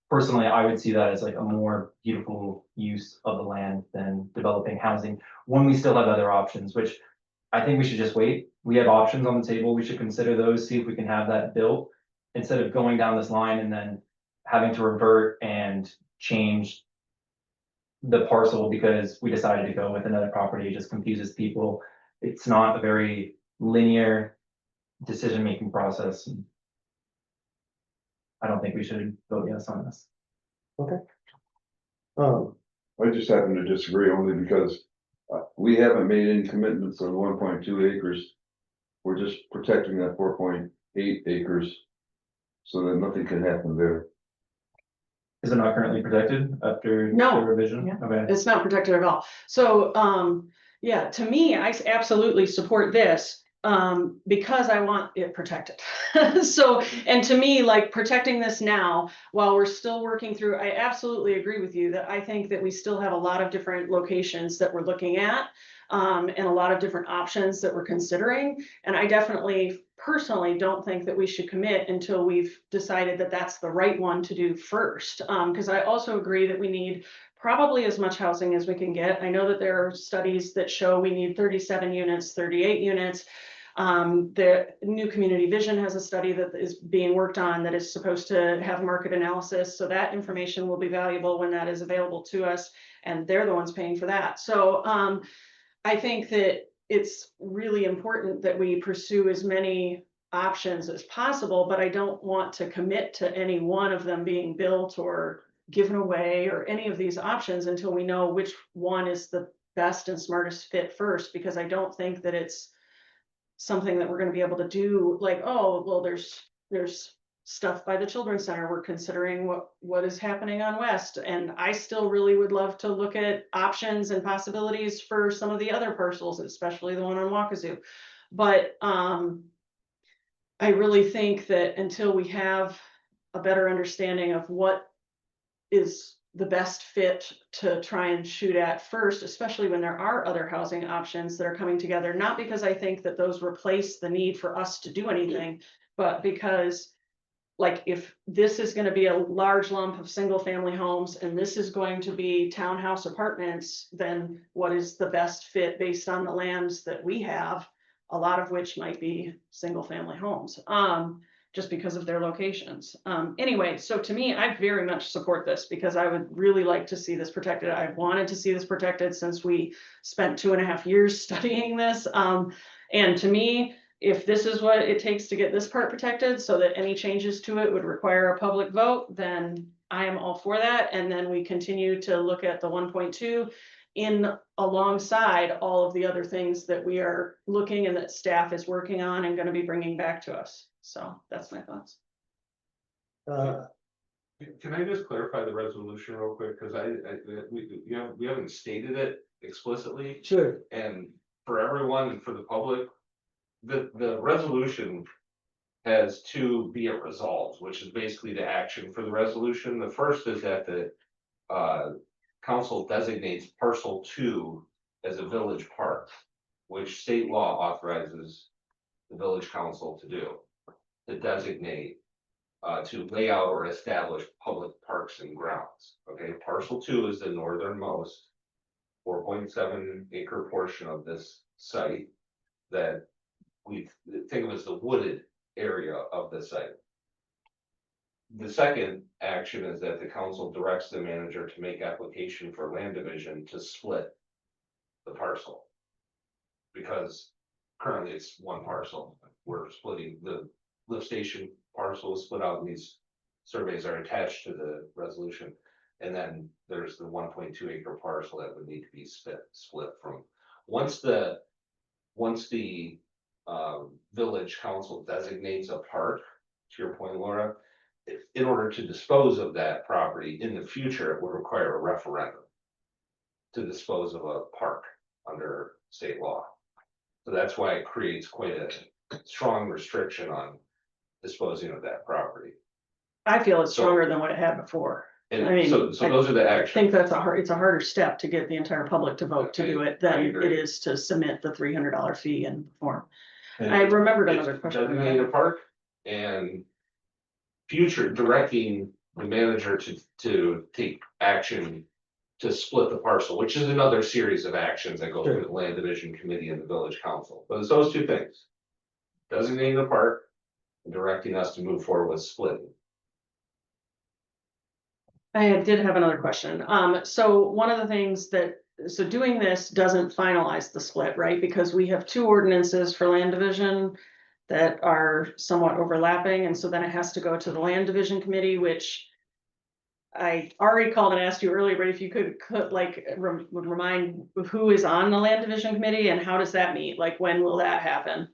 personally, I would see that as like a more beautiful use of the land than developing housing, when we still have other options, which I think we should just wait. We have options on the table. We should consider those, see if we can have that built, instead of going down this line and then having to revert and change the parcel because we decided to go with another property. It just confuses people. It's not a very linear decision-making process. I don't think we should vote yes on this. Okay. I just happen to disagree only because we haven't made any commitments on 1.2 acres. We're just protecting that 4.8 acres so that nothing can happen there. Is it not currently protected after No. the revision? Okay. It's not protected at all. So, yeah, to me, I absolutely support this, because I want it protected. So, and to me, like, protecting this now, while we're still working through, I absolutely agree with you that I think that we still have a lot of different locations that we're looking at, and a lot of different options that we're considering. And I definitely personally don't think that we should commit until we've decided that that's the right one to do first. Because I also agree that we need probably as much housing as we can get. I know that there are studies that show we need 37 units, 38 units. The New Community Vision has a study that is being worked on that is supposed to have market analysis. So that information will be valuable when that is available to us, and they're the ones paying for that. So I think that it's really important that we pursue as many options as possible, but I don't want to commit to any one of them being built or given away or any of these options until we know which one is the best and smartest fit first, because I don't think that it's something that we're going to be able to do like, oh, well, there's stuff by the Children's Center. We're considering what is happening on West. And I still really would love to look at options and possibilities for some of the other parcels, especially the one on Wakazoo. But I really think that until we have a better understanding of what is the best fit to try and shoot at first, especially when there are other housing options that are coming together, not because I think that those replace the need for us to do anything, but because, like, if this is going to be a large lump of single family homes and this is going to be townhouse apartments, then what is the best fit based on the lands that we have, a lot of which might be single family homes, just because of their locations. Anyway, so to me, I very much support this because I would really like to see this protected. I wanted to see this protected since we spent 2.5 years studying this. And to me, if this is what it takes to get this part protected so that any changes to it would require a public vote, then I am all for that. And then we continue to look at the 1.2 in alongside all of the other things that we are looking and that staff is working on and going to be bringing back to us. So that's my thoughts. Can I just clarify the resolution real quick? Because we haven't stated it explicitly. Sure. And for everyone and for the public, the resolution has to be it resolved, which is basically the action for the resolution. The first is that the council designates parcel 2 as a village park, which state law authorizes the village council to do, to designate to lay out or establish public parks and grounds. Okay, parcel 2 is the northernmost 4.7 acre portion of this site that we think of as the wooded area of the site. The second action is that the council directs the manager to make application for land division to split the parcel. Because currently it's one parcel. We're splitting the lift station parcel is split out, and these surveys are attached to the resolution. And then there's the 1.2 acre parcel that would need to be split from, once the village council designates a park, to your point, Laura, in order to dispose of that property in the future, it would require a referendum to dispose of a park under state law. So that's why it creates quite a strong restriction on disposing of that property. I feel it's stronger than what it had before. And I mean, so those are the I actions. think that's it's a harder step to get the entire public to vote to do it than agree. it is to submit the $300 fee and form. I remembered another It's question. designated a park and future directing the manager to take action to split the parcel, which is another series of actions that go through the land division committee and the village council. But it's those two things. Designating the park and directing us to move forward with splitting. I did have another question. So one of the things so doing this doesn't finalize the split, right? Because we have 2 ordinances for land division that are somewhat overlapping, and so then it has to go to the land division committee, which I already called and asked you earlier, but if you could remind who is on the land division committee and how does that meet? Like, when will that happen?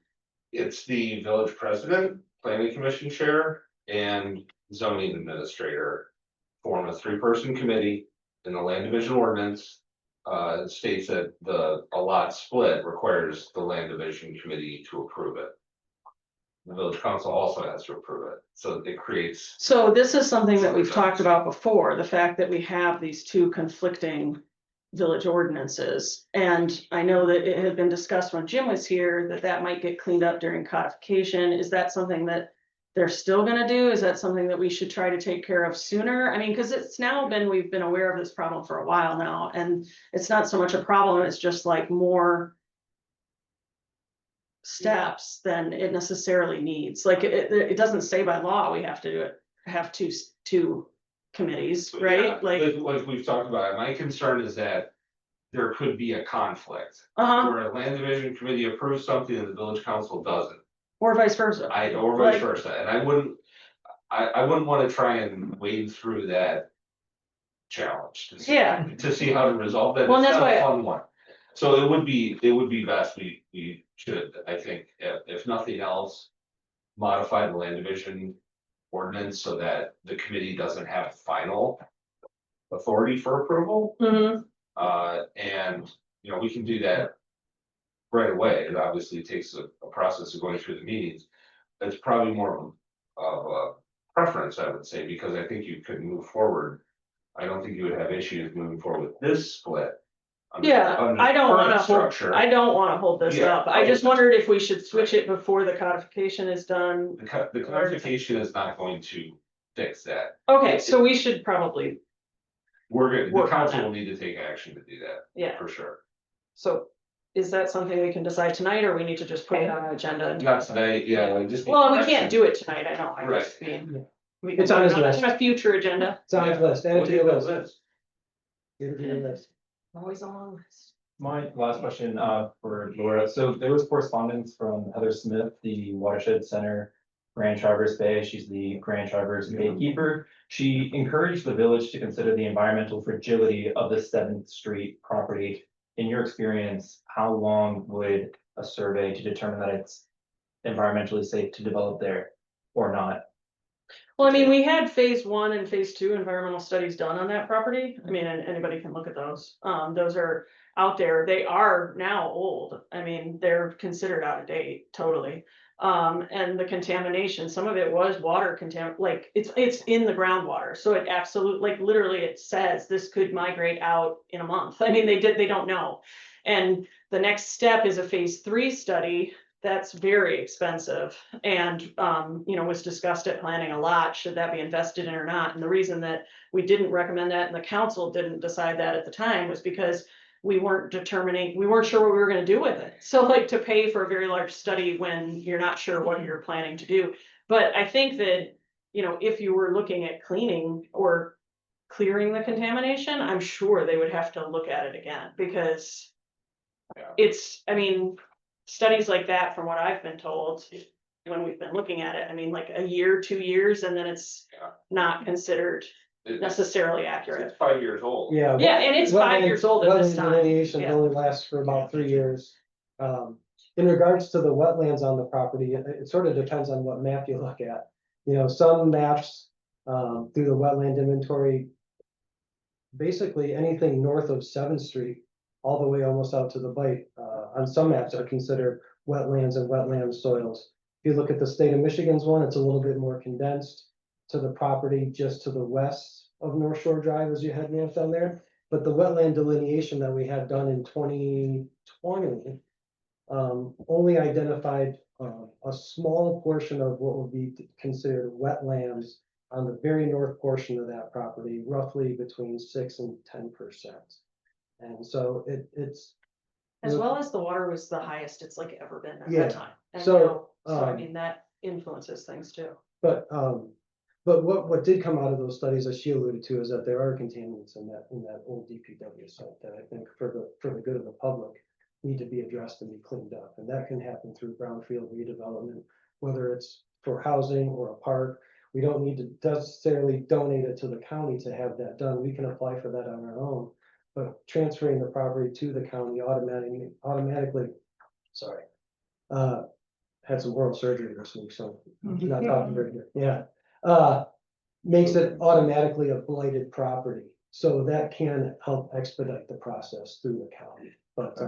It's the village president, planning commission chair, and zoning administrator form a 3-person committee. In the land division ordinance, it states that a lot split requires the land division committee to approve it. The village council also has to approve it, so it creates. So this is something that we've talked about before, the fact that we have these 2 conflicting village ordinances. And I know that it had been discussed when Jim was here, that might get cleaned up during codification. Is that something that they're still gonna do? Is that something that we should try to take care of sooner? I mean, because we've been aware of this problem for a while now, and it's not so much a problem, it's just like more steps than it necessarily needs. Like, it doesn't say by law we have to do it, have two committees, right? Yeah, like we've talked about, my concern is that there could be a conflict. Where a land division committee approves something and the village council doesn't. Or vice versa. Or vice versa, and I wouldn't want to try and wade through that challenge. To see how to resolve that. Well, It's that's not a why fun one. So it would be best, we should, I think, if nothing else, modify the land division ordinance so that the committee doesn't have final authority for approval. And, we can do that right away. It obviously takes a process of going through the meetings. It's probably more of a preference, I would say, because I think you could move forward. I don't think you would have issues moving forward with this split. Yeah, I don't wanna hold this Yeah. up. I just wondered if we should switch it before the codification is done. The codification is not going to fix that. Okay, so we should probably, The work on council that. will need to take action to do that. Yeah. For sure. so is that something we can decide tonight, or we need to just put it on our agenda? Not today, yeah, I just. Well, we can't do it tonight, I know, I Right. just mean. We It's can on put his it list. on a future agenda. It's on his list, add it to your list. Get it to your list. Always a long list. My last question for Laura. So there was correspondence from Heather Smith, the Watershed Center, Grand Traverse Bay. She's the Grand Traverse gatekeeper. She encouraged the village to consider the environmental fragility of the 7th Street property. In your experience, how long would a survey to determine that it's environmentally safe to develop there or not? Well, I mean, we had phase 1 and phase 2 environmental studies done on that property. I mean, and anybody can look at those. Those are out there. They are now old. I mean, they're considered out of date, totally. And the contamination, some of it was water like it's in the groundwater. So it absolutely, like literally it says this could migrate out in a month. I mean, they don't know. And the next step is a phase 3 study that's very expensive and, was discussed at planning a lot. Should that be invested in or not? And the reason that we didn't recommend that and the council didn't decide that at the time was because we weren't sure what we were gonna do with it. So like to pay for a very large study when you're not sure what you're planning to do. But I think that, if you were looking at cleaning or clearing the contamination, I'm sure they would have to look at it again because studies like that, from what I've been told, when we've been looking at it, like a year, 2 years, and then it's not considered necessarily accurate. It's 5 years old. Yeah. Yeah, and it's 5 years old at this Wetland time. delineation Yeah. only lasts for about 3 years. In regards to the wetlands on the property, it sort of depends on what map you look at. Some maps, through the wetland inventory, basically anything north of 7th Street, all the way almost out to the Bight, on some maps are considered wetlands and wetland soils. If you look at the state of Michigan's one, it's a little bit more condensed to the property just to the west of North Shore Drive as you head north down there. But the wetland delineation that we had done in 2020 only identified a small portion of what would be considered wetlands on the very north portion of that property, roughly between 6 and 10%. And so it's. As well as the water was the highest it's like ever been at Yeah. that time. And So, that influences things too. But what did come out of those studies, as she alluded to, is that there are contaminants in that old DPW site that I think for the good of the public need to be addressed and be cleaned up. And that can happen through brownfield redevelopment, whether it's for housing or a park. We don't need to necessarily donate it to the county to have that done. We can apply for that on our own. But transferring the property to the county automatically, sorry, had some oral surgery this week, so not talking very good, yeah. Makes it automatically a blighted property, so that can help expedite the process through the county. But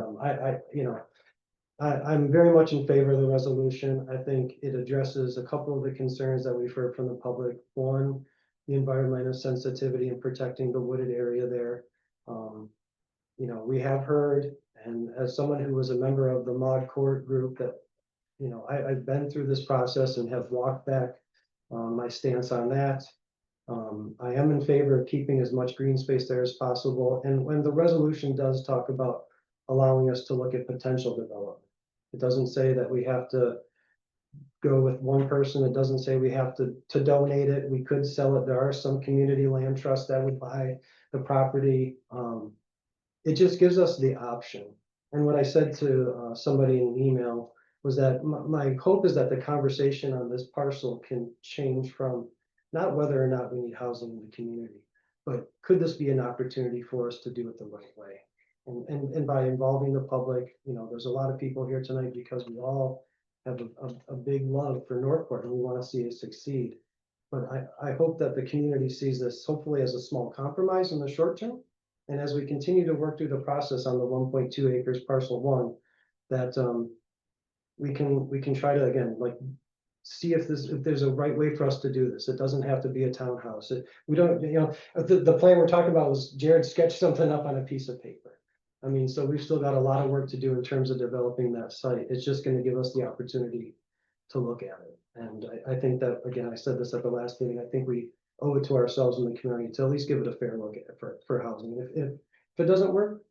I'm very much in favor of the resolution. I think it addresses a couple of the concerns that we've heard from the public. One, the environmental sensitivity and protecting the wooded area there. We have heard, and as someone who was a member of the Mod Court group, that I've been through this process and have walked back my stance on that. I am in favor of keeping as much green space there as possible. And when the resolution does talk about allowing us to look at potential development, it doesn't say that we have to go with one person. It doesn't say we have to donate it. We could sell it. There are some community land trusts that would buy the property. It just gives us the option. And what I said to somebody in an email was that my hope is that the conversation on this parcel can change from not whether or not we need housing in the community, but could this be an opportunity for us to do it the right way? And by involving the public, there's a lot of people here tonight because we all have a big love for Northport and we want to see it succeed. But I hope that the community sees this hopefully as a small compromise in the short term. And as we continue to work through the process on the 1.2 acres parcel 1, that we can try to, again, like, see if there's a right way for us to do this. It doesn't have to be a townhouse. We don't, the plan we're talking about was Jared sketched something up on a piece of paper. So we've still got a lot of work to do in terms of developing that site. It's just going to give us the opportunity to look at it. And I think that, again, I said this at the last meeting, I think we owe it to ourselves in the community to at least give it a fair look at it for housing. If it doesn't work,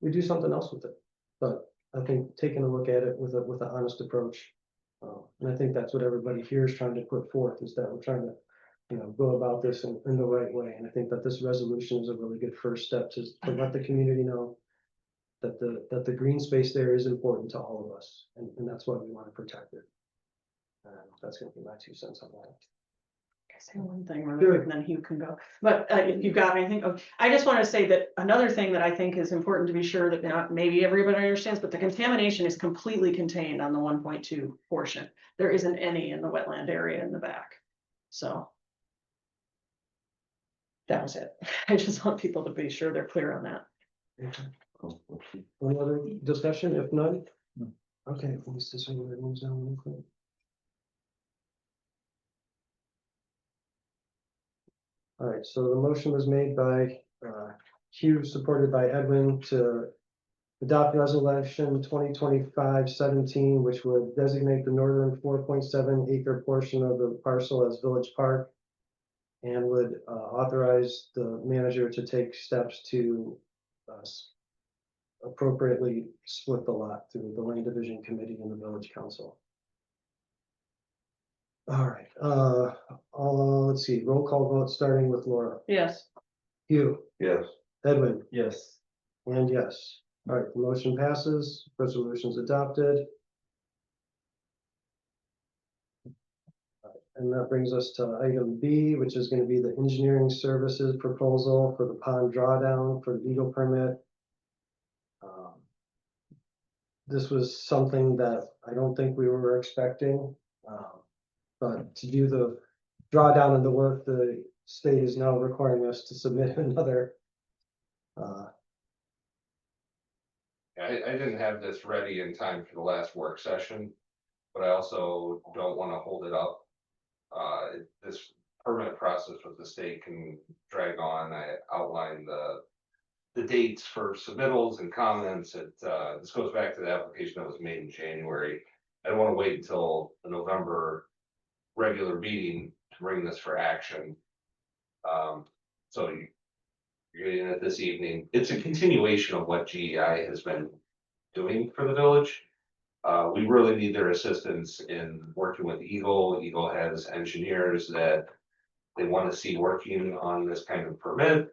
we do something else with it. But I think taking a look at it with an honest approach, and I think that's what everybody here is trying to put forth, is that we're trying to, go about this in the right way. And I think that this resolution is a really good first step to let the community know that the green space there is important to all of us, and that's why we want to protect it. That's going to be my 2 cents on that. I say one thing really quick and then Hugh can go. But if you've got anything, I just want to say that another thing that I think is important to be sure that not maybe everybody understands, but the contamination is completely contained on the 1.2 portion. There isn't any in the wetland area in the back. So that was it. I just want people to be sure they're clear on that. Any other discussion? If none, okay, let's just move down real quick. All right, so the motion was made by Hugh, supported by Edwin, to adopt resolution 2025-17, which would designate the northern 4.7 acre portion of the parcel as Village Park. And would authorize the manager to take steps to appropriately split the lot through the land division committee and the village council. All right, let's see, roll call vote starting with Laura. Yes. Hugh, Yes. Edwin, Yes. and yes. All right, the motion passes, resolution's adopted. And that brings us to item B, which is gonna be the engineering services proposal for the pond drawdown for the Eagle permit. This was something that I don't think we were expecting. But to do the drawdown of the work, the state is now requiring us to submit another. I didn't have this ready in time for the last work session, but I also don't want to hold it up. This permit process with the state can drag on. I outlined the dates for submittals and comments. This goes back to the application that was made in January. I don't want to wait until the November regular meeting to bring this for action. So you're getting it this evening. It's a continuation of what GEI has been doing for the village. We really need their assistance in working with Eagle. Eagle has engineers that they want to see working on this kind of permit.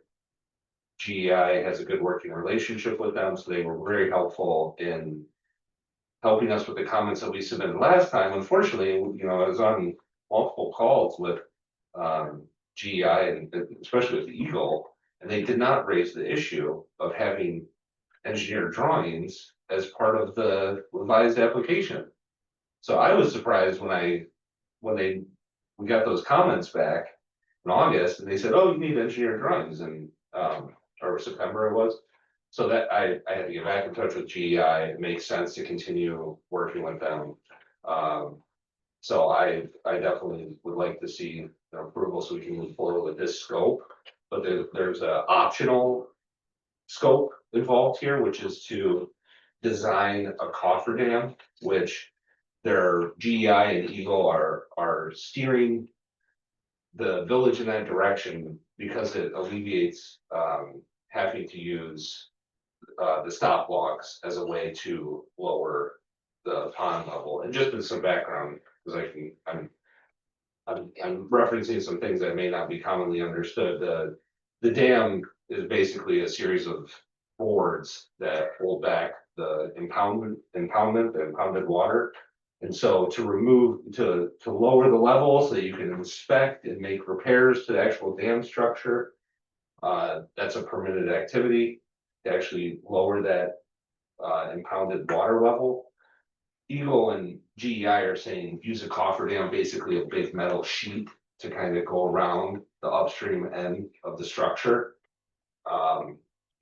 GEI has a good working relationship with them, so they were very helpful in helping us with the comments that we submitted last time. Unfortunately, I was on multiple calls with GEI and especially with Eagle, and they did not raise the issue of having engineered drawings as part of the revised application. So I was surprised when we got those comments back in August, and they said, "Oh, you need engineered drawings," and or September it was. So that I had to get back in touch with GEI. It makes sense to continue working with them. So I definitely would like to see their approval so we can move forward with this scope. But there's a optional scope involved here, which is to design a cofferdam, which their GEI and Eagle are steering the village in that direction because it alleviates having to use the stop logs as a way to lower the pond level. And just in some background, because I'm referencing some things that may not be commonly understood. The dam is basically a series of boards that hold back the impounded water. And so to lower the level so that you can inspect and make repairs to the actual dam structure, that's a permitted activity to actually lower that impounded water level. Eagle and GEI are saying use a cofferdam, basically a big metal sheet to kind of go around the upstream end of the structure.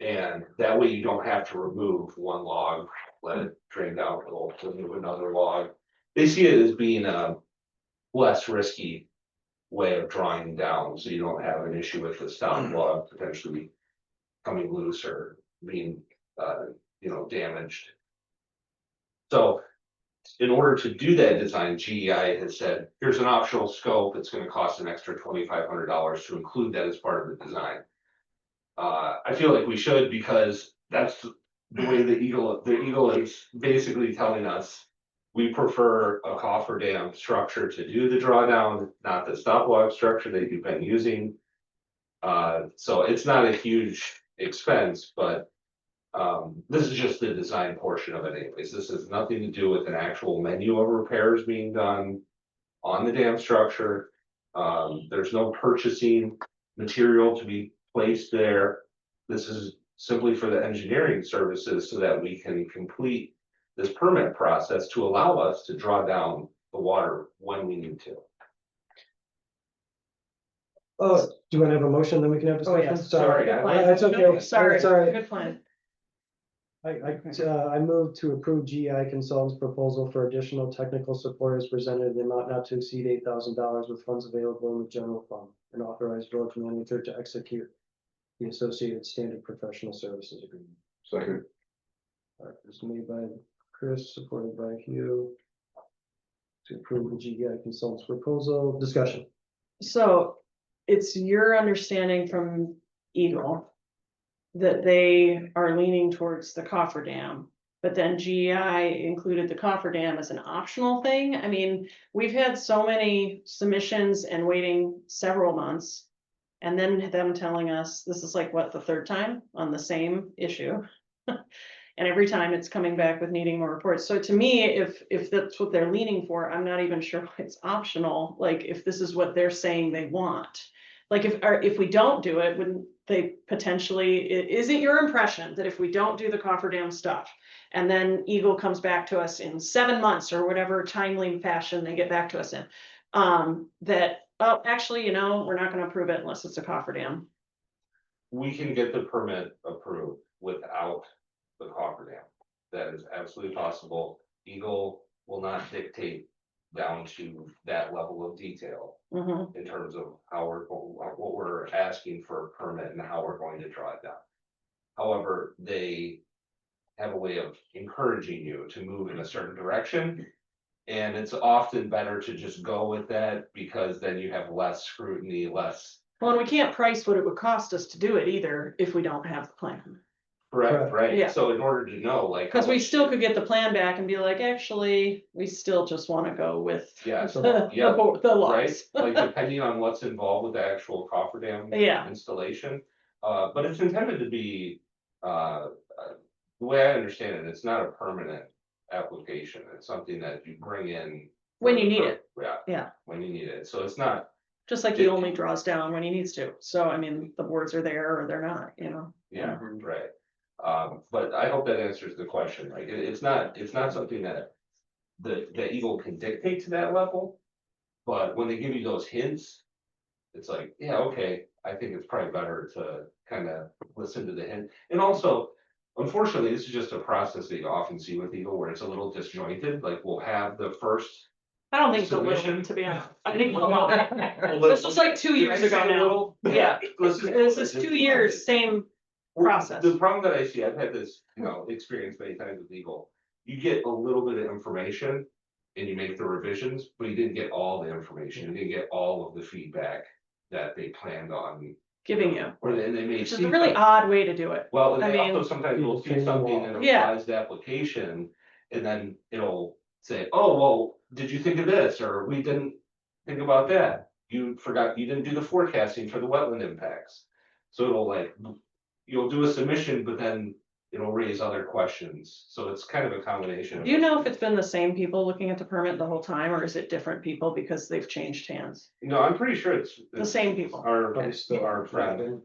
And that way you don't have to remove one log, let it drain down a little, to move another log. They see it as being a less risky way of drawing down, so you don't have an issue with the stop log potentially coming loose or being, damaged. So in order to do that design, GEI has said, here's an optional scope. It's going to cost an extra $2,500 to include that as part of the design. I feel like we should, because that's the way the Eagle is basically telling us we prefer a cofferdam structure to do the drawdown, not the stop log structure that you've been using. So it's not a huge expense, but this is just the design portion of it anyways. This has nothing to do with an actual menu of repairs being done on the dam structure. There's no purchasing material to be placed there. This is simply for the engineering services so that we can complete this permit process to allow us to draw down the water when we need to. Oh, do you want to have a motion, then we can have discussion? yes. Sorry, That's okay. No, sorry, It's all right. good plan. I move to approve GEI Consultants' proposal for additional technical support as presented in the amount not to exceed $8,000 with funds available in the general fund, and authorize village manager to execute the associated standard professional services agreement. Second. All right, this is made by Chris, supported by Hugh. To approve the GDI consultant's proposal, discussion. So it's your understanding from Eagle that they are leaning towards the cofferdam, but then GEI included the cofferdam as an optional thing. I mean, we've had so many submissions and waiting several months. And then them telling us, this is like, what, the third time on the same issue? And every time it's coming back with needing more reports. So to me, if that's what they're leaning for, I'm not even sure why it's optional. Like, if this is what they're saying they want. Like, if we don't do it, wouldn't they potentially, is it your impression that if we don't do the cofferdam stuff, and then Eagle comes back to us in 7 months or whatever timely fashion they get back to us in, that, oh, actually, you know, we're not gonna approve it unless it's a cofferdam? We can get the permit approved without the cofferdam. That is absolutely possible. Eagle will not dictate down to that level of detail Mhm. in terms of how what we're asking for a permit and how we're going to draw it down. However, they have a way of encouraging you to move in a certain direction. And it's often better to just go with that because then you have less scrutiny, less. Well, and we can't price what it would cost us to do it either if we don't have the plan. Correct, right? Yeah. So in order to know, like. Cause we still could get the plan back and be like, actually, we still just wanna go with Yes, the yeah, the right, laws. like depending on what's involved with the actual cofferdam Yeah. installation. But it's intended to be, the way I understand it, it's not a permanent application. It's something that you bring in. When you need it. Yeah. Yeah. When you need it. So it's not. Just like he only draws down when he needs to. So I mean, the boards are there or they're not, you know? Yeah, right. But I hope that answers the question. Like, it's not something that the Eagle can dictate to that level. But when they give you those hints, it's like, yeah, okay, I think it's probably better to kind of listen to the hint. And also, unfortunately, this is just a process that you often see with Eagle where it's a little disjointed. Like, we'll have the first. I don't think it's a little, Submission. to be honest. I think a lot. This was like 2 years ago now. Yeah, this is 2 years, same process. The problem that I see, I've had this, experience many times with Eagle. You get a little bit of information and you make the revisions, but you didn't get all the information. You didn't get all of the feedback that they planned on Giving you. Or they may Which is see. a really odd way to do it. Well, and I they mean. also sometimes will see something in a Yeah. revised application, and then it'll say, oh, well, did you think of this, or we didn't think about that. You didn't do the forecasting for the wetland impacts. So you'll do a submission, but then it'll raise other questions, so it's kind of a combination. Do you know if it's been the same people looking at the permit the whole time, or is it different people because they've changed hands? No, I'm pretty sure it's. The same people. Our friend,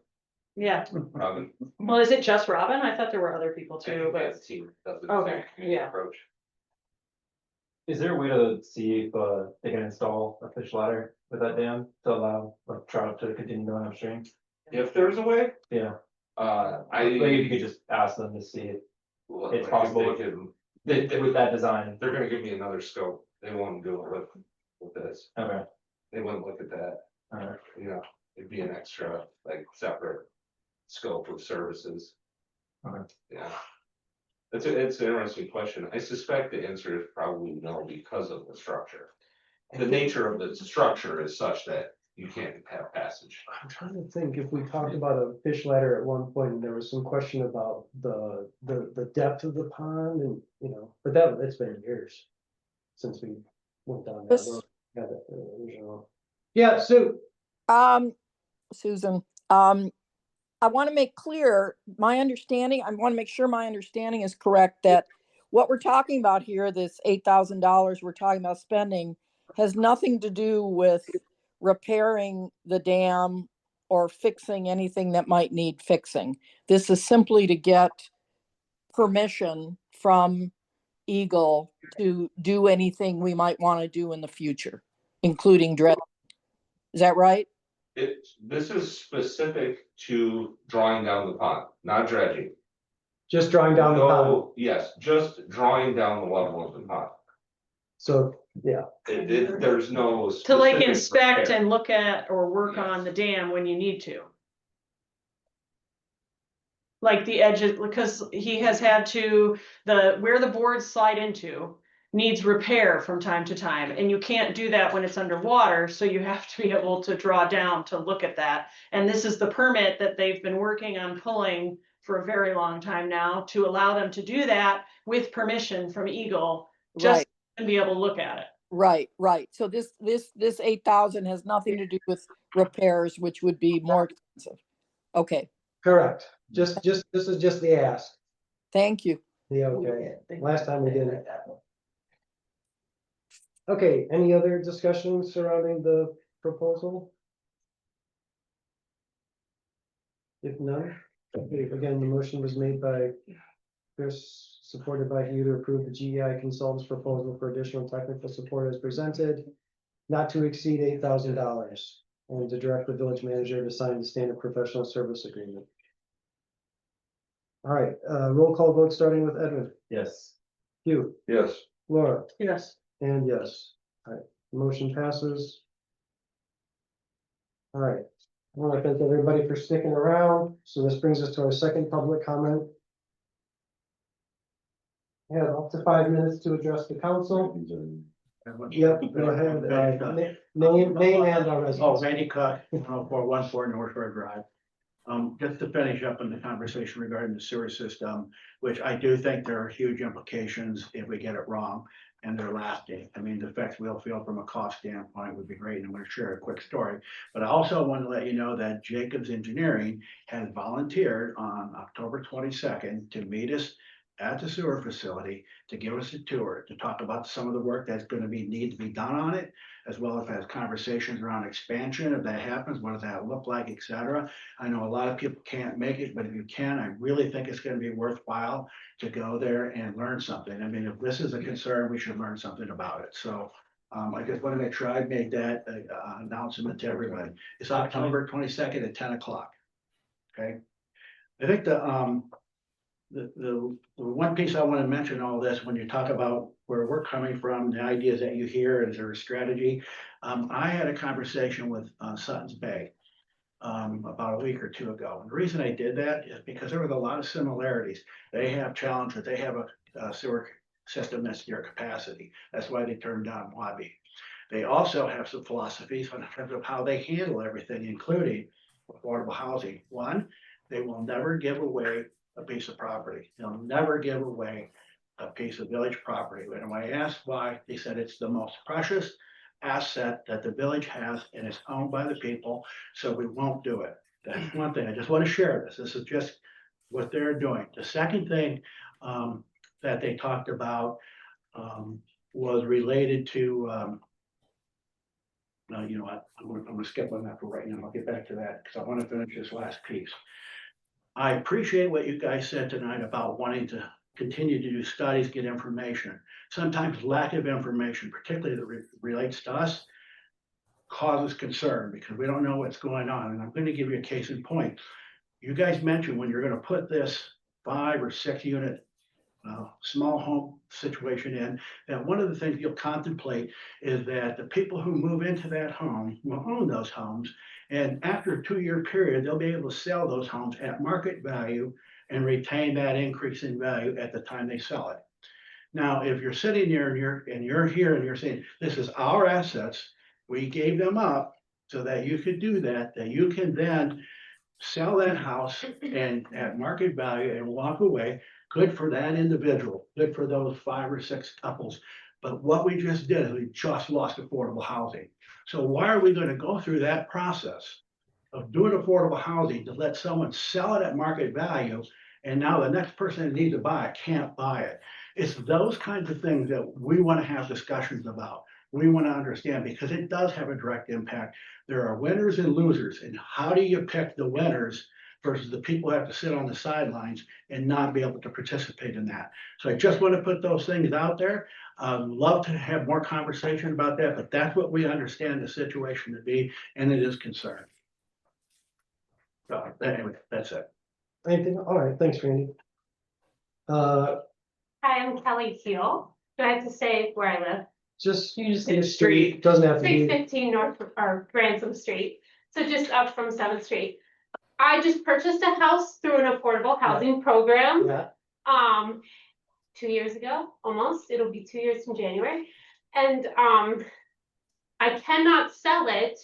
Yeah, Robin. well, is it just Robin? I thought there were other people too, but, That team does the Okay, same yeah. approach. Is there a way to see if they can install a fish ladder with that dam to allow like trout to continue going upstream? If there's a way, Yeah, I. like if you could just ask them to see if it's possible with that design. They're gonna give me another scope. They won't do it with this. Okay, They wouldn't look at that. alright. It'd be an extra, like, separate scope of services. Okay. Yeah. It's an interesting question. I suspect the answer is probably no because of the structure. The nature of the structure is such that you can't have passage. I'm trying to think if we talked about a fish ladder at one point, and there was some question about the depth of the pond and, but it's been years since we went down that This- road. Yeah, the original. Yeah, Sue. Susan, I want to make clear my understanding. I want to make sure my understanding is correct that what we're talking about here, this $8,000 we're talking about spending, has nothing to do with repairing the dam or fixing anything that might need fixing. This is simply to get permission from Eagle to do anything we might want to do in the future, including dredging. Is that right? This is specific to drawing down the pond, not dredging. Just drawing down the pond. Yes, just drawing down the level of the pond. So, yeah. There's no. To like specific inspect repair. and look at or work Yes. on the dam when you need to. like the edges, because he has had to, where the boards slide into needs repair from time to time, and you can't do that when it's underwater, so you have to be able to draw down to look at that. And this is the permit that they've been working on pulling for a very long time now, to allow them to do that with permission from Eagle, just to be able to look at it. Right, right. So this 8,000 has nothing to do with repairs, which would be more expensive. Okay, Correct. This is just the ask. thank you. The okay. Last time we did it. Okay, any other discussions surrounding the proposal? If none, okay, again, the motion was made by Chris, supported by Hugh, to approve the GEI consultant's proposal for additional technical support as presented, not to exceed $8,000, and to direct the village manager to sign the standard professional service agreement. All right, roll call vote starting with Edwin. Yes. Hugh, Yes. Laura, Yes. and yes. All right, motion passes. All right, I want to thank everybody for sticking around. So this brings us to our second public comment. We have up to 5 minutes to address the council. Yep, go ahead. Name and our residence. Oh, Randy Cook, 10414 North Shore Drive. Just to finish up on the conversation regarding the sewer system, which I do think there are huge implications if we get it wrong, and they're lasting. I mean, the effects we'll feel from a cost standpoint would be great, and I'm gonna share a quick story. But I also want to let you know that Jacobs Engineering has volunteered on October 22nd to meet us at the sewer facility, to give us a tour, to talk about some of the work that's gonna need to be done on it, as well as have conversations around expansion. If that happens, what does that look like, et cetera. I know a lot of people can't make it, but if you can, I really think it's gonna be worthwhile to go there and learn something. I mean, if this is a concern, we should learn something about it. So I just want to make sure I made that announcement to everybody. It's October 22nd at 10 o'clock. Okay. I think the one piece I want to mention all this, when you talk about where we're coming from, the ideas that you hear, is there a strategy? I had a conversation with Sutton's Bay about a week or two ago. And the reason I did that is because there was a lot of similarities. They have challenges. They have a sewer system that's near capacity. That's why they turned down Wabi. They also have some philosophies in terms of how they handle everything, including affordable housing. One, they will never give away a piece of property. They'll never give away a piece of village property. And when I asked why, they said it's the most precious asset that the village has, and it's owned by the people, so we won't do it. That's one thing. I just want to share this. This is just what they're doing. The second thing that they talked about was related to you know what, I'm gonna skip on that for right now. I'll get back to that because I want to finish this last piece. I appreciate what you guys said tonight about wanting to continue to do studies, get information. Sometimes lack of information, particularly that relates to us, causes concern because we don't know what's going on. And I'm going to give you a case in point. You guys mentioned when you're going to put this 5 or 6 unit small home situation in, that one of the things you'll contemplate is that the people who move into that home will own those homes. And after a 2-year period, they'll be able to sell those homes at market value and retain that increase in value at the time they sell it. Now, if you're sitting there and you're here and you're saying, this is our assets, we gave them up so that you could do that, that you can then sell that house and at market value and walk away. Good for that individual, good for those 5 or 6 couples. But what we just did is we just lost affordable housing. So why are we going to go through that process of doing affordable housing to let someone sell it at market value, and now the next person that needs to buy it can't buy it? It's those kinds of things that we want to have discussions about. We want to understand because it does have a direct impact. There are winners and losers, and how do you pick the winners versus the people who have to sit on the sidelines and not be able to participate in that? So I just want to put those things out there. I'd love to have more conversation about that, but that's what we understand the situation to be, and it is concerned. So anyway, that's it. Anything? All right, thanks, Randy. Hi, I'm Kelly Keel. Do I have to say where I live? Just You just say the street. Doesn't have to be. 615 North or Ransom Street. So just up from 7th Street. I just purchased a house through an affordable housing program. Yeah, 2 years ago, almost. It'll be 2 years in January. And I cannot sell it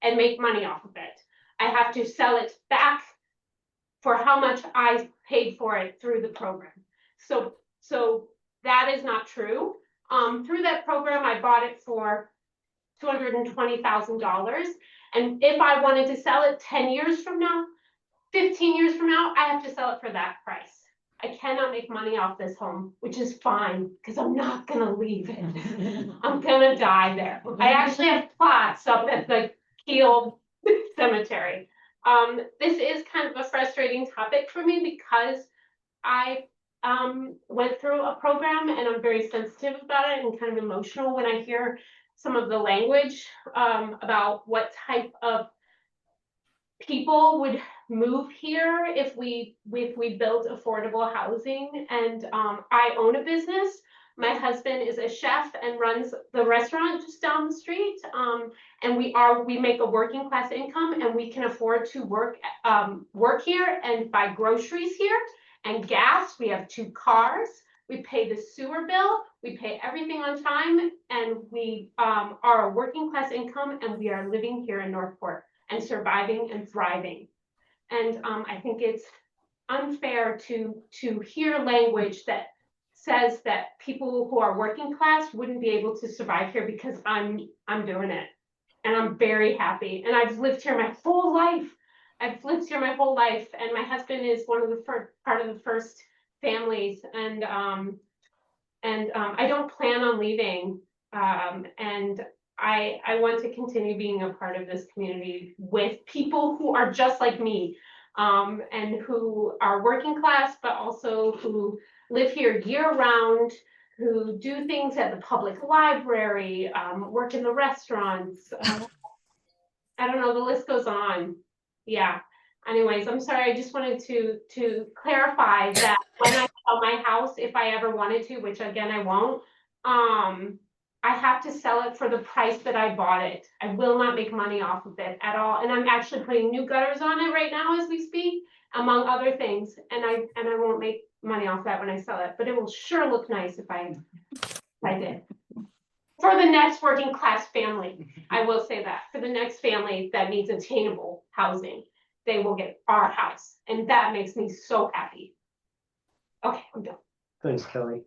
and make money off of it. I have to sell it back for how much I paid for it through the program. So that is not true. Through that program, I bought it for $220,000. And if I wanted to sell it 10 years from now, 15 years from now, I have to sell it for that price. I cannot make money off this home, which is fine, because I'm not gonna leave it. I'm gonna die there. I actually have plots up at the Keel Cemetery. This is kind of a frustrating topic for me because I went through a program and I'm very sensitive about it and kind of emotional when I hear some of the language about what type of people would move here if we built affordable housing. And I own a business. My husband is a chef and runs the restaurant just down the street. And we make a working class income, and we can afford to work here and buy groceries here and gas. We have 2 cars. We pay the sewer bill. We pay everything on time, and we are a working class income, and we are living here in Northport and surviving and thriving. And I think it's unfair to hear language that says that people who are working class wouldn't be able to survive here, because I'm doing it. And I'm very happy. And I've lived here my whole life. I've lived here my whole life. And my husband is one of the part of the first families. And I don't plan on leaving. And I want to continue being a part of this community with people who are just like me, and who are working class, but also who live here year round, who do things at the public library, work in the restaurants. I don't know, the list goes on. Yeah. Anyways, I'm sorry, I just wanted to clarify that when I sell my house, if I ever wanted to, which again, I won't, I have to sell it for the price that I bought it. I will not make money off of it at all. And I'm actually putting new gutters on it right now as we speak, among other things. And I won't make money off that when I sell it, but it will sure look nice if I did. For the next working class family, I will say that. For the next family that needs attainable housing, they will get our house. And that makes me so happy. Okay, I'm done. thanks, Kelly.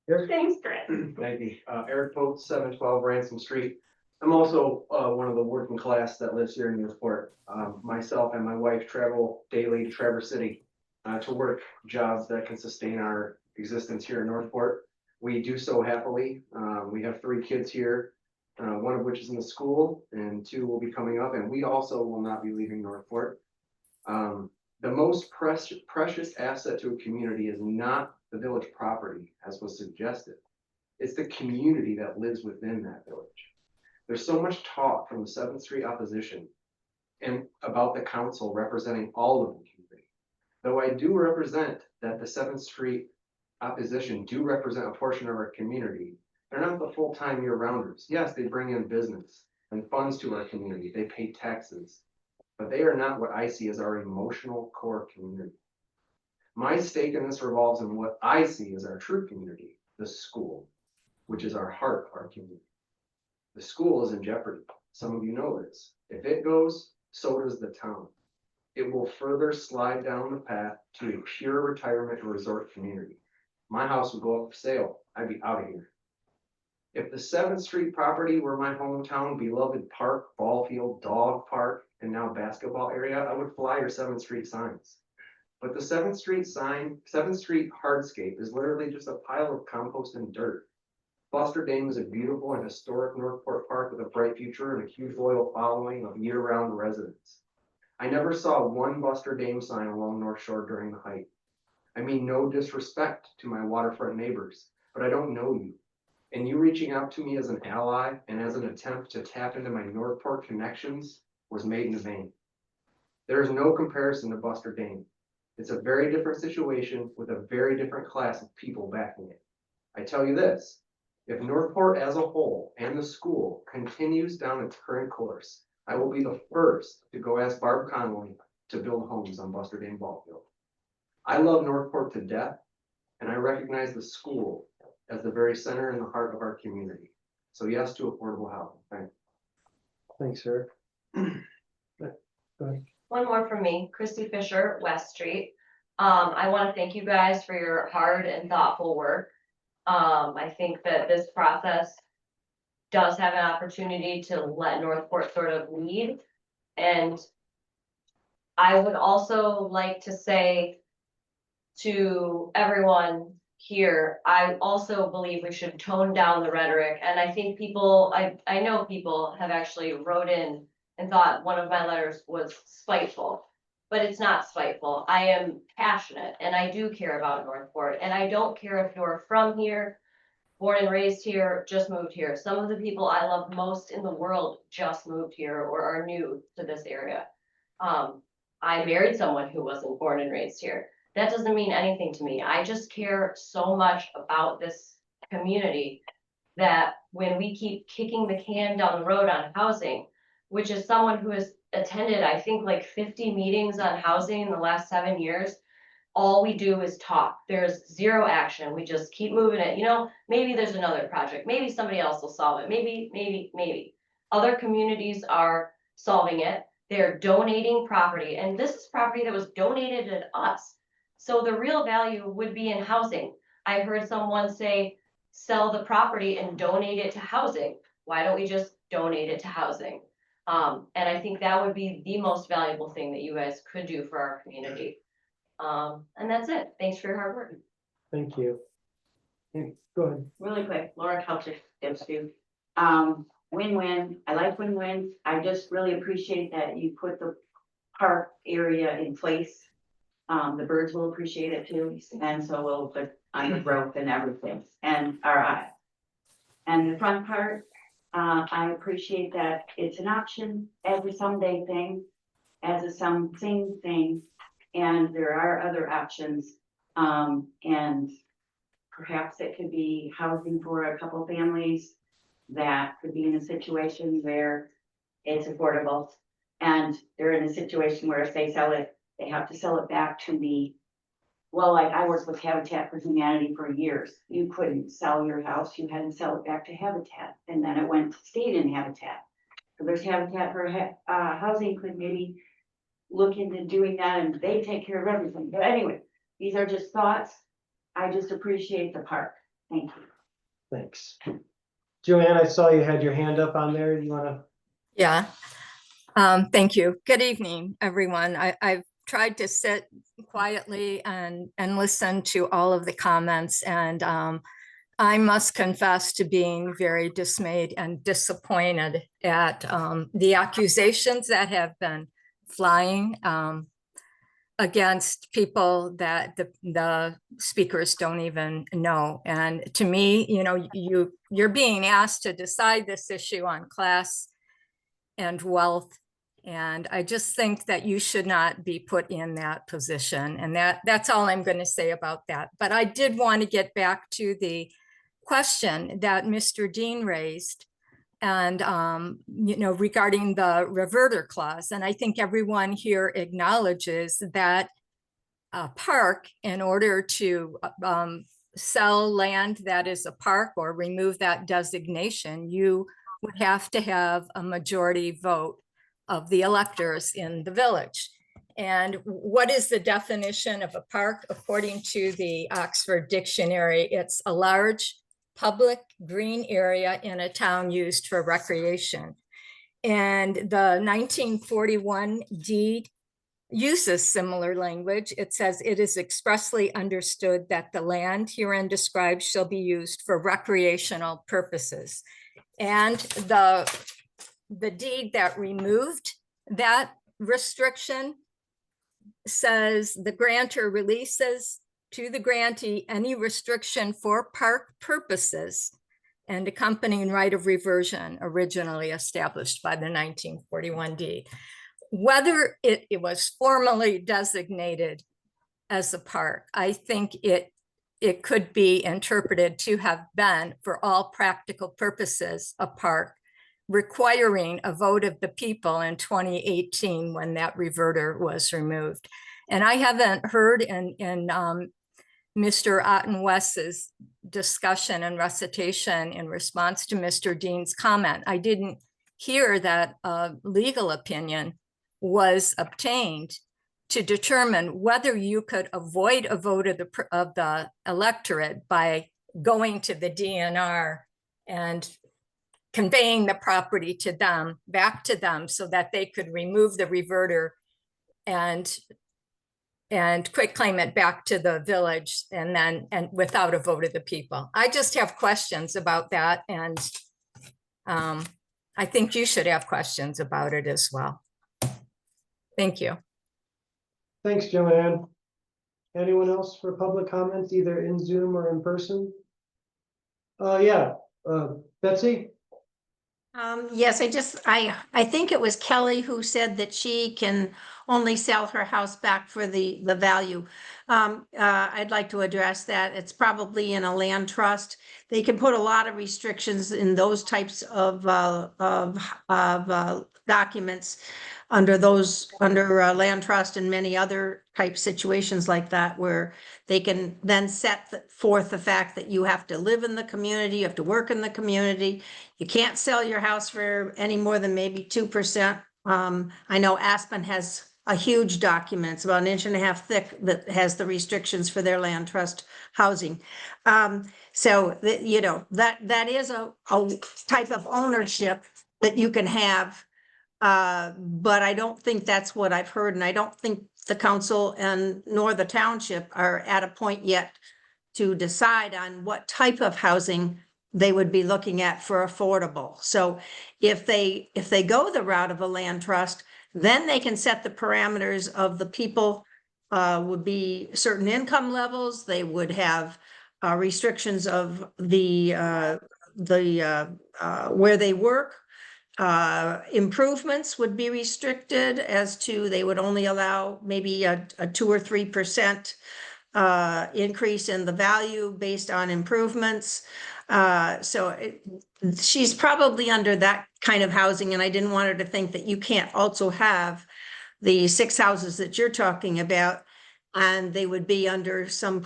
Thanks, Chris. Thank you. Eric Pope, 712 Ransom Street. I'm also one of the working class that lives here in Northport. Myself and my wife travel daily to Traverse City to work jobs that can sustain our existence here in Northport. We do so happily. We have 3 kids here, one of which is in the school, and 2 will be coming up, and we also will not be leaving Northport. The most precious asset to a community is not the village property, as was suggested. It's the community that lives within that village. There's so much talk from the 7th Street opposition and about the council representing all of the community. Though I do represent that the 7th Street opposition do represent a portion of our community, they're not the full-time year-rounders. Yes, they bring in business and funds to our community. They pay taxes, but they are not what I see as our emotional core community. My stake in this revolves in what I see as our true community, the school, which is our heart of our community. The school is in jeopardy. Some of you know this. If it goes, so does the town. It will further slide down the path to a pure retirement and resort community. My house would go up for sale. I'd be out of here. If the 7th Street property were my hometown, beloved park, ball field, dog park, and now basketball area, I would fly your 7th Street signs. But the 7th Street sign, 7th Street hardscape is literally just a pile of compost and dirt. Buster Dame is a beautiful and historic Northport park with a bright future and a huge loyal following of year-round residents. I never saw one Buster Dame sign along North Shore during the hike. I mean no disrespect to my waterfront neighbors, but I don't know you. And you reaching out to me as an ally and as an attempt to tap into my Northport connections was made in vain. There is no comparison to Buster Dame. It's a very different situation with a very different class of people backing it. I tell you this, if Northport as a whole and the school continues down its current course, I will be the first to go ask Barb Connolly to build homes on Buster Dane Ball Field. I love Northport to death, and I recognize the school as the very center and the heart of our community. So yes to affordable housing. Thank you. Thanks, sir. Go ahead. One more from me, Christy Fisher, West Street. I want to thank you guys for your hard and thoughtful work. I think that this process does have an opportunity to let Northport sort of lead. And I would also like to say to everyone here, I also believe we should tone down the rhetoric. And I think people, I know people have actually wrote in and thought one of my letters was spiteful, but it's not spiteful. I am passionate and I do care about Northport, and I don't care if you're from here, born and raised here, just moved here. Some of the people I love most in the world just moved here or are new to this area. I married someone who wasn't born and raised here. That doesn't mean anything to me. I just care so much about this community that when we keep kicking the can down the road on housing, which is someone who has attended, I think, like 50 meetings on housing in the last 7 years, all we do is talk. There's zero action. We just keep moving it. You know, maybe there's another project. Maybe somebody else will solve it. Maybe. Other communities are solving it. They're donating property. And this is property that was donated to us. So the real value would be in housing. I heard someone say, sell the property and donate it to housing. Why don't we just donate it to housing? And I think that would be the most valuable thing that you guys could do for our community. And that's it. Thanks for your hard work. Thank you. Go ahead. Really quick, Laura Kelcher, Dipsview. Win-win. I like win-wins. I just really appreciate that you put the park area in place. The birds will appreciate it too, and so will the undergrowth and everything, and our eye. And the front part, I appreciate that it's an option as a someday thing, as a something thing, and there are other options. And perhaps it could be housing for a couple families that could be in a situation where it's affordable. And they're in a situation where if they sell it, they have to sell it back to the, well, like I worked with Habitat for Humanity for years. You couldn't sell your house, you had to sell it back to Habitat, and then it stayed in Habitat. So there's Habitat for Housing could maybe look into doing that, and they take care of everything. But anyway, these are just thoughts. I just appreciate the park. Thank you. Thanks. Joanne, I saw you had your hand up on there. You wanna? Yeah. Thank you. Good evening, everyone. I've tried to sit quietly and listen to all of the comments, and I must confess to being very dismayed and disappointed at the accusations that have been flying against people that the speakers don't even know. And to me, you know, you're being asked to decide this issue on class and wealth. And I just think that you should not be put in that position. And that's all I'm going to say about that. But I did want to get back to the question that Mr. Dean raised, and you know, regarding the reverter clause. And I think everyone here acknowledges that a park, in order to sell land that is a park or remove that designation, you would have to have a majority vote of the electors in the village. And what is the definition of a park? According to the Oxford Dictionary, it's a large public green area in a town used for recreation. And the 1941 deed uses similar language. It says it is expressly understood that the land herein described shall be used for recreational purposes. And the deed that removed that restriction says the grantor releases to the grantee any restriction for park purposes and accompanying right of reversion originally established by the 1941 deed. Whether it was formally designated as a park, I think it could be interpreted to have been, for all practical purposes, a park requiring a vote of the people in 2018 when that reverter was removed. And I haven't heard in Mr. Ottenwest's discussion and recitation in response to Mr. Dean's comment. I didn't hear that a legal opinion was obtained to determine whether you could avoid a vote of the electorate by going to the DNR and conveying the property to them, back to them, so that they could remove the reverter and quick claim it back to the village, and then without a vote of the people. I just have questions about that, and I think you should have questions about it as well. Thank you. Thanks, Joanne. Anyone else for public comments, either in Zoom or in person? Yeah, Betsy? Yes, I think it was Kelly who said that she can only sell her house back for the value. I'd like to address that. It's probably in a land trust. They can put a lot of restrictions in those types of documents under land trust and many other type situations like that, where they can then set forth the fact that you have to live in the community, you have to work in the community. You can't sell your house for any more than maybe 2%. I know Aspen has a huge document, it's about 1.5 inches thick, that has the restrictions for their land trust housing. So that is a type of ownership that you can have. But I don't think that's what I've heard, and I don't think the council nor the township are at a point yet to decide on what type of housing they would be looking at for affordable. So if they go the route of a land trust, then they can set the parameters of the people, would be certain income levels. They would have restrictions of the where they work. Improvements would be restricted as to, they would only allow maybe a 2 or 3% increase in the value based on improvements. She's probably under that kind of housing, and I didn't want her to think that you can't also have the 6 houses that you're talking about, and they would be under some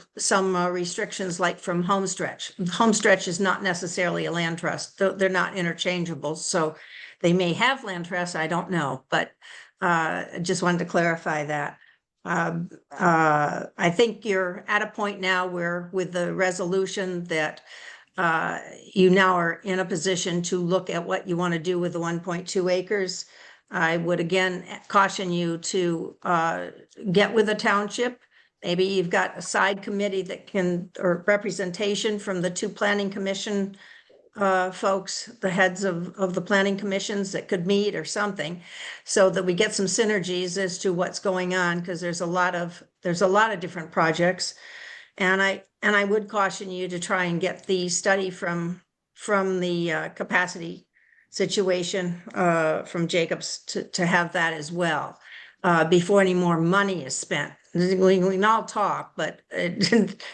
restrictions like from homestretch. Homestretch is not necessarily a land trust. They're not interchangeable, so they may have land trusts, I don't know, but I just wanted to clarify that. I think you're at a point now where, with the resolution, that you now are in a position to look at what you want to do with the 1.2 acres. I would again caution you to get with the township. Maybe you've got a side committee that can, or representation from the 2 planning commission folks, the heads of the planning commissions, that could meet or something, so that we get some synergies as to what's going on, because there's a lot of different projects. And I would caution you to try and get the study from the capacity situation from Jacobs to have that as well, before any more money is spent. We can all talk, but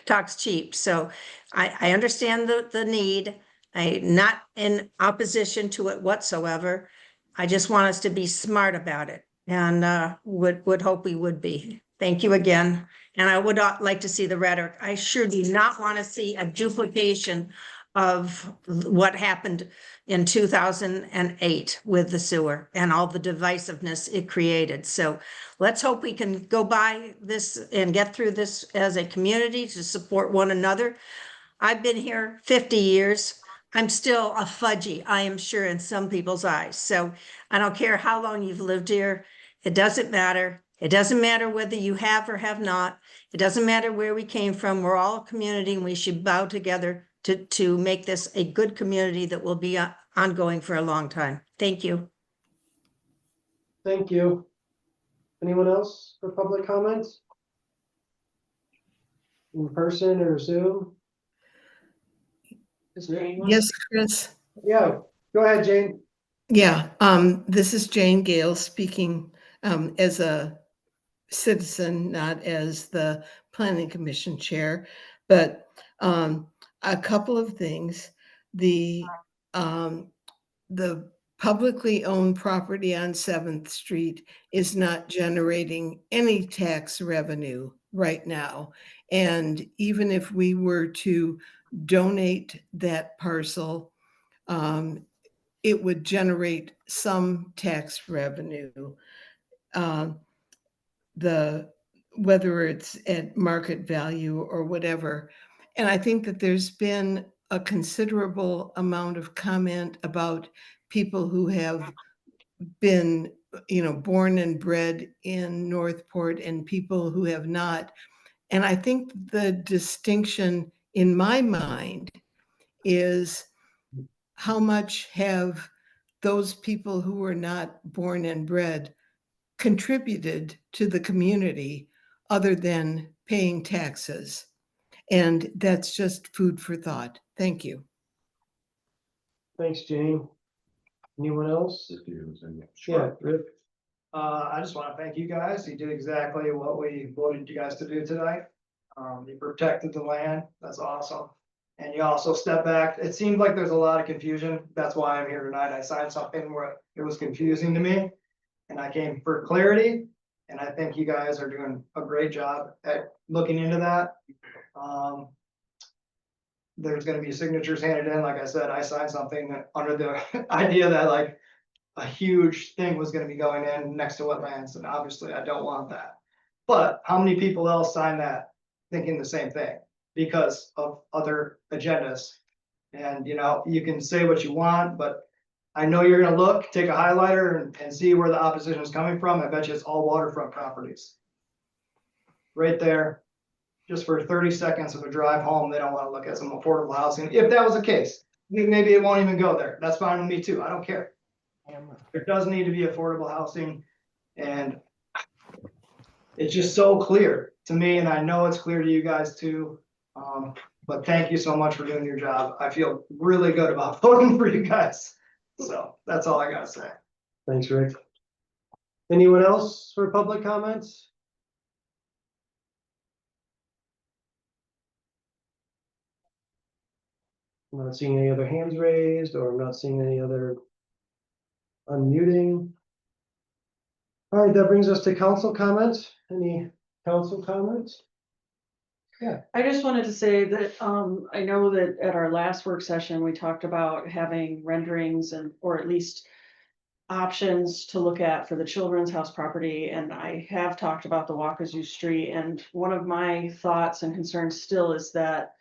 talk's cheap. So I understand the need. I'm not in opposition to it whatsoever. I just want us to be smart about it, and would hope we would be. Thank you again. And I would not like to see the rhetoric. I sure do not want to see a duplication of what happened in 2008 with the sewer and all the divisiveness it created. So let's hope we can go by this and get through this as a community to support one another. I've been here 50 years. I'm still a fudgy, I am sure, in some people's eyes. So I don't care how long you've lived here. It doesn't matter. It doesn't matter whether you have or have not. It doesn't matter where we came from. We're all a community, and we should bow together to make this a good community that will be ongoing for a long time. Thank you. Thank you. Anyone else for public comments? In person or Zoom? Is there anyone? Yes, Chris. Yeah, go ahead, Jane. Yeah, this is Jane Gale speaking as a citizen, not as the Planning Commission chair, but a couple of things. The publicly owned property on 7th Street is not generating any tax revenue right now. And even if we were to donate that parcel, it would generate some tax revenue. Whether it's at market value or whatever. And I think that there's been a considerable amount of comment about people who have been, born and bred in Northport and people who have not. And I think the distinction in my mind is how much have those people who were not born and bred contributed to the community other than paying taxes? And that's just food for thought. Thank you. Thanks, Jane. Anyone else? Yeah, Rick. I just want to thank you guys. You did exactly what we voted you guys to do tonight. You protected the land. That's awesome. And you also stepped back. It seemed like there's a lot of confusion. That's why I'm here tonight. I signed something where it was confusing to me. And I came for clarity. And I think you guys are doing a great job at looking into that. There's gonna be signatures handed in. Like I said, I signed something under the idea that like a huge thing was gonna be going in next to wetlands, and obviously I don't want that. But how many people else signed that thinking the same thing because of other agendas? And you can say what you want, but I know you're gonna look, take a highlighter and see where the opposition is coming from. I bet you it's all waterfront properties. Right there, just for 30 seconds of a drive home, they don't want to look at some affordable housing. If that was the case, maybe it won't even go there. That's fine with me too. I don't care. There does need to be affordable housing, and it's just so clear to me, and I know it's clear to you guys too. But thank you so much for doing your job. I feel really good about voting for you guys. So that's all I gotta say. Thanks, Rick. Anyone else for public comments? I'm not seeing any other hands raised, or I'm not seeing any other unmuting. All right, that brings us to council comments. Any council comments? Yeah. I just wanted to say that, I know that at our last work session, we talked about having renderings or at least options to look at for the children's house property. And I have talked about the Wakazu Street, and one of my thoughts and concerns still is that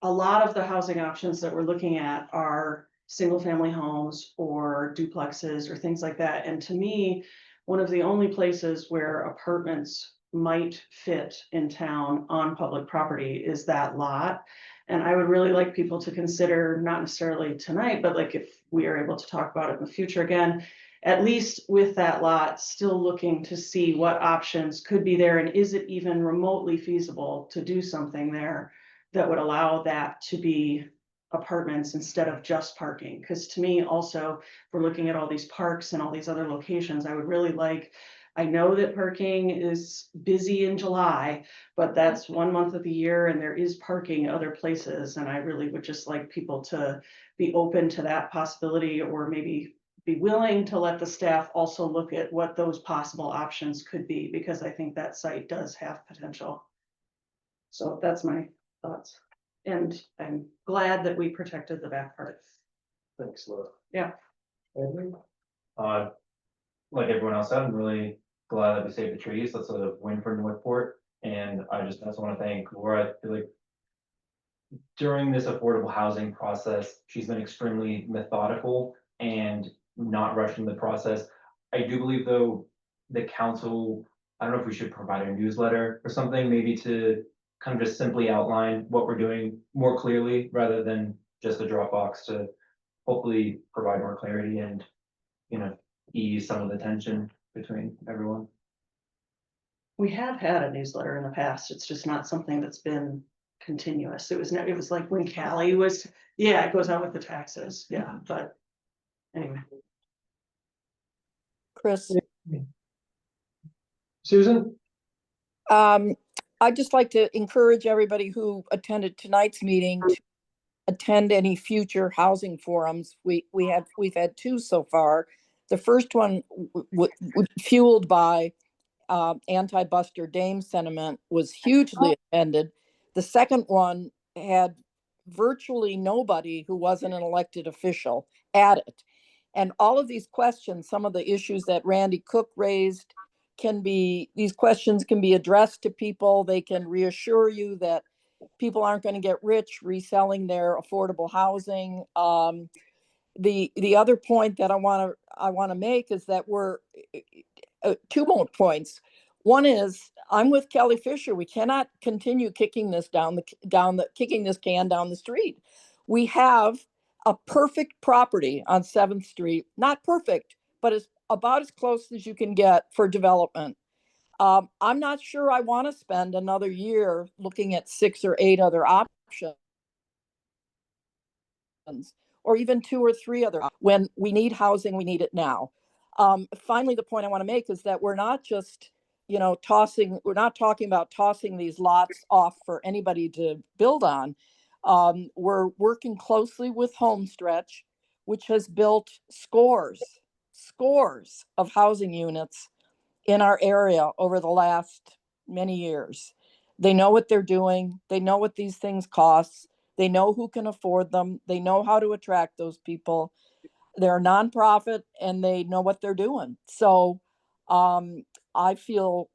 a lot of the housing options that we're looking at are single family homes or duplexes or things like that. And to me, one of the only places where apartments might fit in town on public property is that lot. And I would really like people to consider, not necessarily tonight, but like if we are able to talk about it in the future again, at least with that lot, still looking to see what options could be there, and is it even remotely feasible to do something there that would allow that to be apartments instead of just parking. Because to me also, we're looking at all these parks and all these other locations. I would really like, I know that parking is busy in July, but that's 1 month of the year and there is parking other places. And I really would just like people to be open to that possibility, or maybe be willing to let the staff also look at what those possible options could be, because I think that site does have potential. So that's my thoughts. And I'm glad that we protected the back part. Thanks, Laura. Yeah. Edwin? Like everyone else said, I'm really glad that we saved the trees. That's a win for Northport. And I just also want to thank Laura. I feel like during this affordable housing process, she's been extremely methodical and not rushing the process. I do believe though, the council, I don't know if we should provide a newsletter or something, maybe to kind of just simply outline what we're doing more clearly, rather than just a Dropbox, to hopefully provide more clarity and, ease some of the tension between everyone. We have had a newsletter in the past. It's just not something that's been continuous. It was like when Callie was, yeah, it goes out with the taxes. Yeah, but anyway. Chris, Susan? I'd just like to encourage everybody who attended tonight's meeting to attend any future housing forums. We've had two so far. The first one fueled by anti-Buster Dame sentiment was hugely attended. The second one had virtually nobody who wasn't an elected official at it. And all of these questions, some of the issues that Randy Cook raised, these questions can be addressed to people. They can reassure you that people aren't going to get rich reselling their affordable housing. The other point that I want to make is that we're two more points. One is I'm with Kelly Fisher. We cannot continue kicking this kicking this can down the street. We have a perfect property on 7th Street. Not perfect, but it's about as close as you can get for development. I'm not sure I want to spend another year looking at 6 or 8 other options, or even 2 or 3 other. When we need housing, we need it now. Finally, the point I want to make is that we're not just, we're not talking about tossing these lots off for anybody to build on. We're working closely with Homestretch, which has built scores of housing units in our area over the last many years. They know what they're doing. They know what these things cost. They know who can afford them. They know how to attract those people. They're a nonprofit and they know what they're doing. So I feel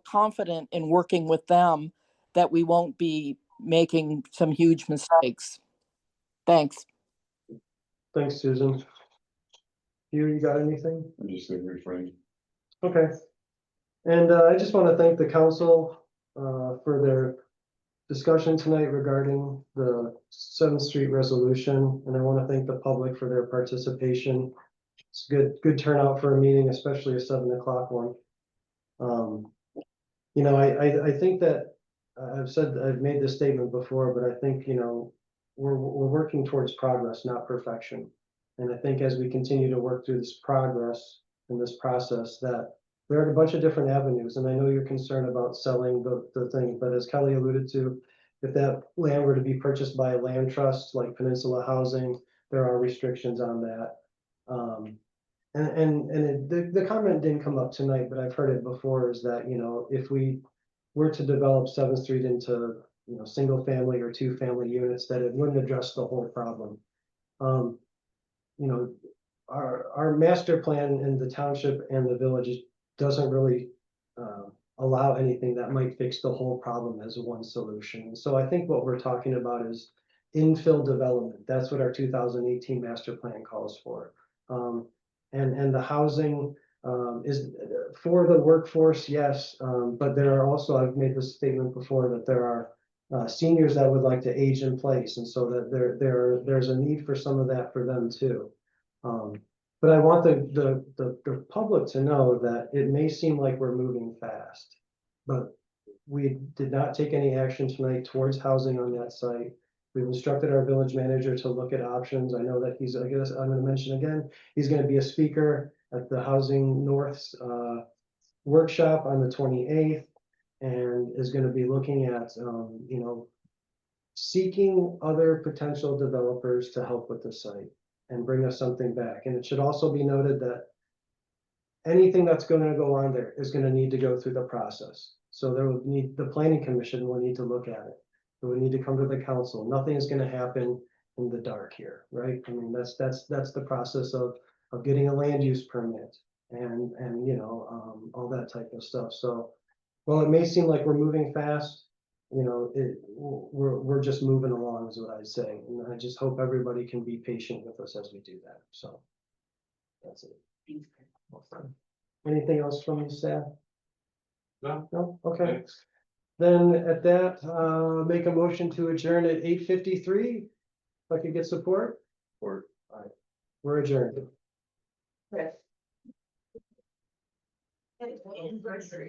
confident in working with them that we won't be making some huge mistakes. Thanks. Thanks, Susan. You got anything? I'm just gonna refrain. Okay. And I just want to thank the council for their discussion tonight regarding the 7th Street resolution. And I want to thank the public for their participation. It's good turnout for a meeting, especially a 7 o'clock one. I think that I've made this statement before, but I think, we're working towards progress, not perfection. And I think as we continue to work through this progress in this process, that there are a bunch of different avenues. And I know you're concerned about selling the thing, but as Kelly alluded to, if that land were to be purchased by a land trust like Peninsula Housing, there are restrictions on that. The comment didn't come up tonight, but I've heard it before, is that, if we were to develop 7th Street into, single family or 2-family units, that it wouldn't address the whole problem. Our master plan in the township and the village doesn't really allow anything that might fix the whole problem as one solution. So I think what we're talking about is infill development. That's what our 2018 master plan calls for. And the housing is for the workforce, yes, but there are also, I've made this statement before, that there are seniors that would like to age in place, and so that there's a need for some of that for them too. But I want the public to know that it may seem like we're moving fast, but we did not take any action tonight towards housing on that site. We've instructed our village manager to look at options. I know that I guess I'm going to mention again, he's going to be a speaker at the Housing North's workshop on the 28th, and is going to be looking at, seeking other potential developers to help with the site and bring us something back. And it should also be noted that anything that's going to go on there is going to need to go through the process. So the planning commission will need to look at it. It will need to come to the council. Nothing is going to happen in the dark here, right? I mean, that's the process of getting a land use permit and all that type of stuff. So while it may seem like we're moving fast, we're just moving along, is what I'd say. And I just hope everybody can be patient with us as we do that. So that's it. Anything else from the staff? No? Okay. Thanks. Then at that, make a motion to adjourn at 8:53. If I could get support? All right, we're adjourned. Chris.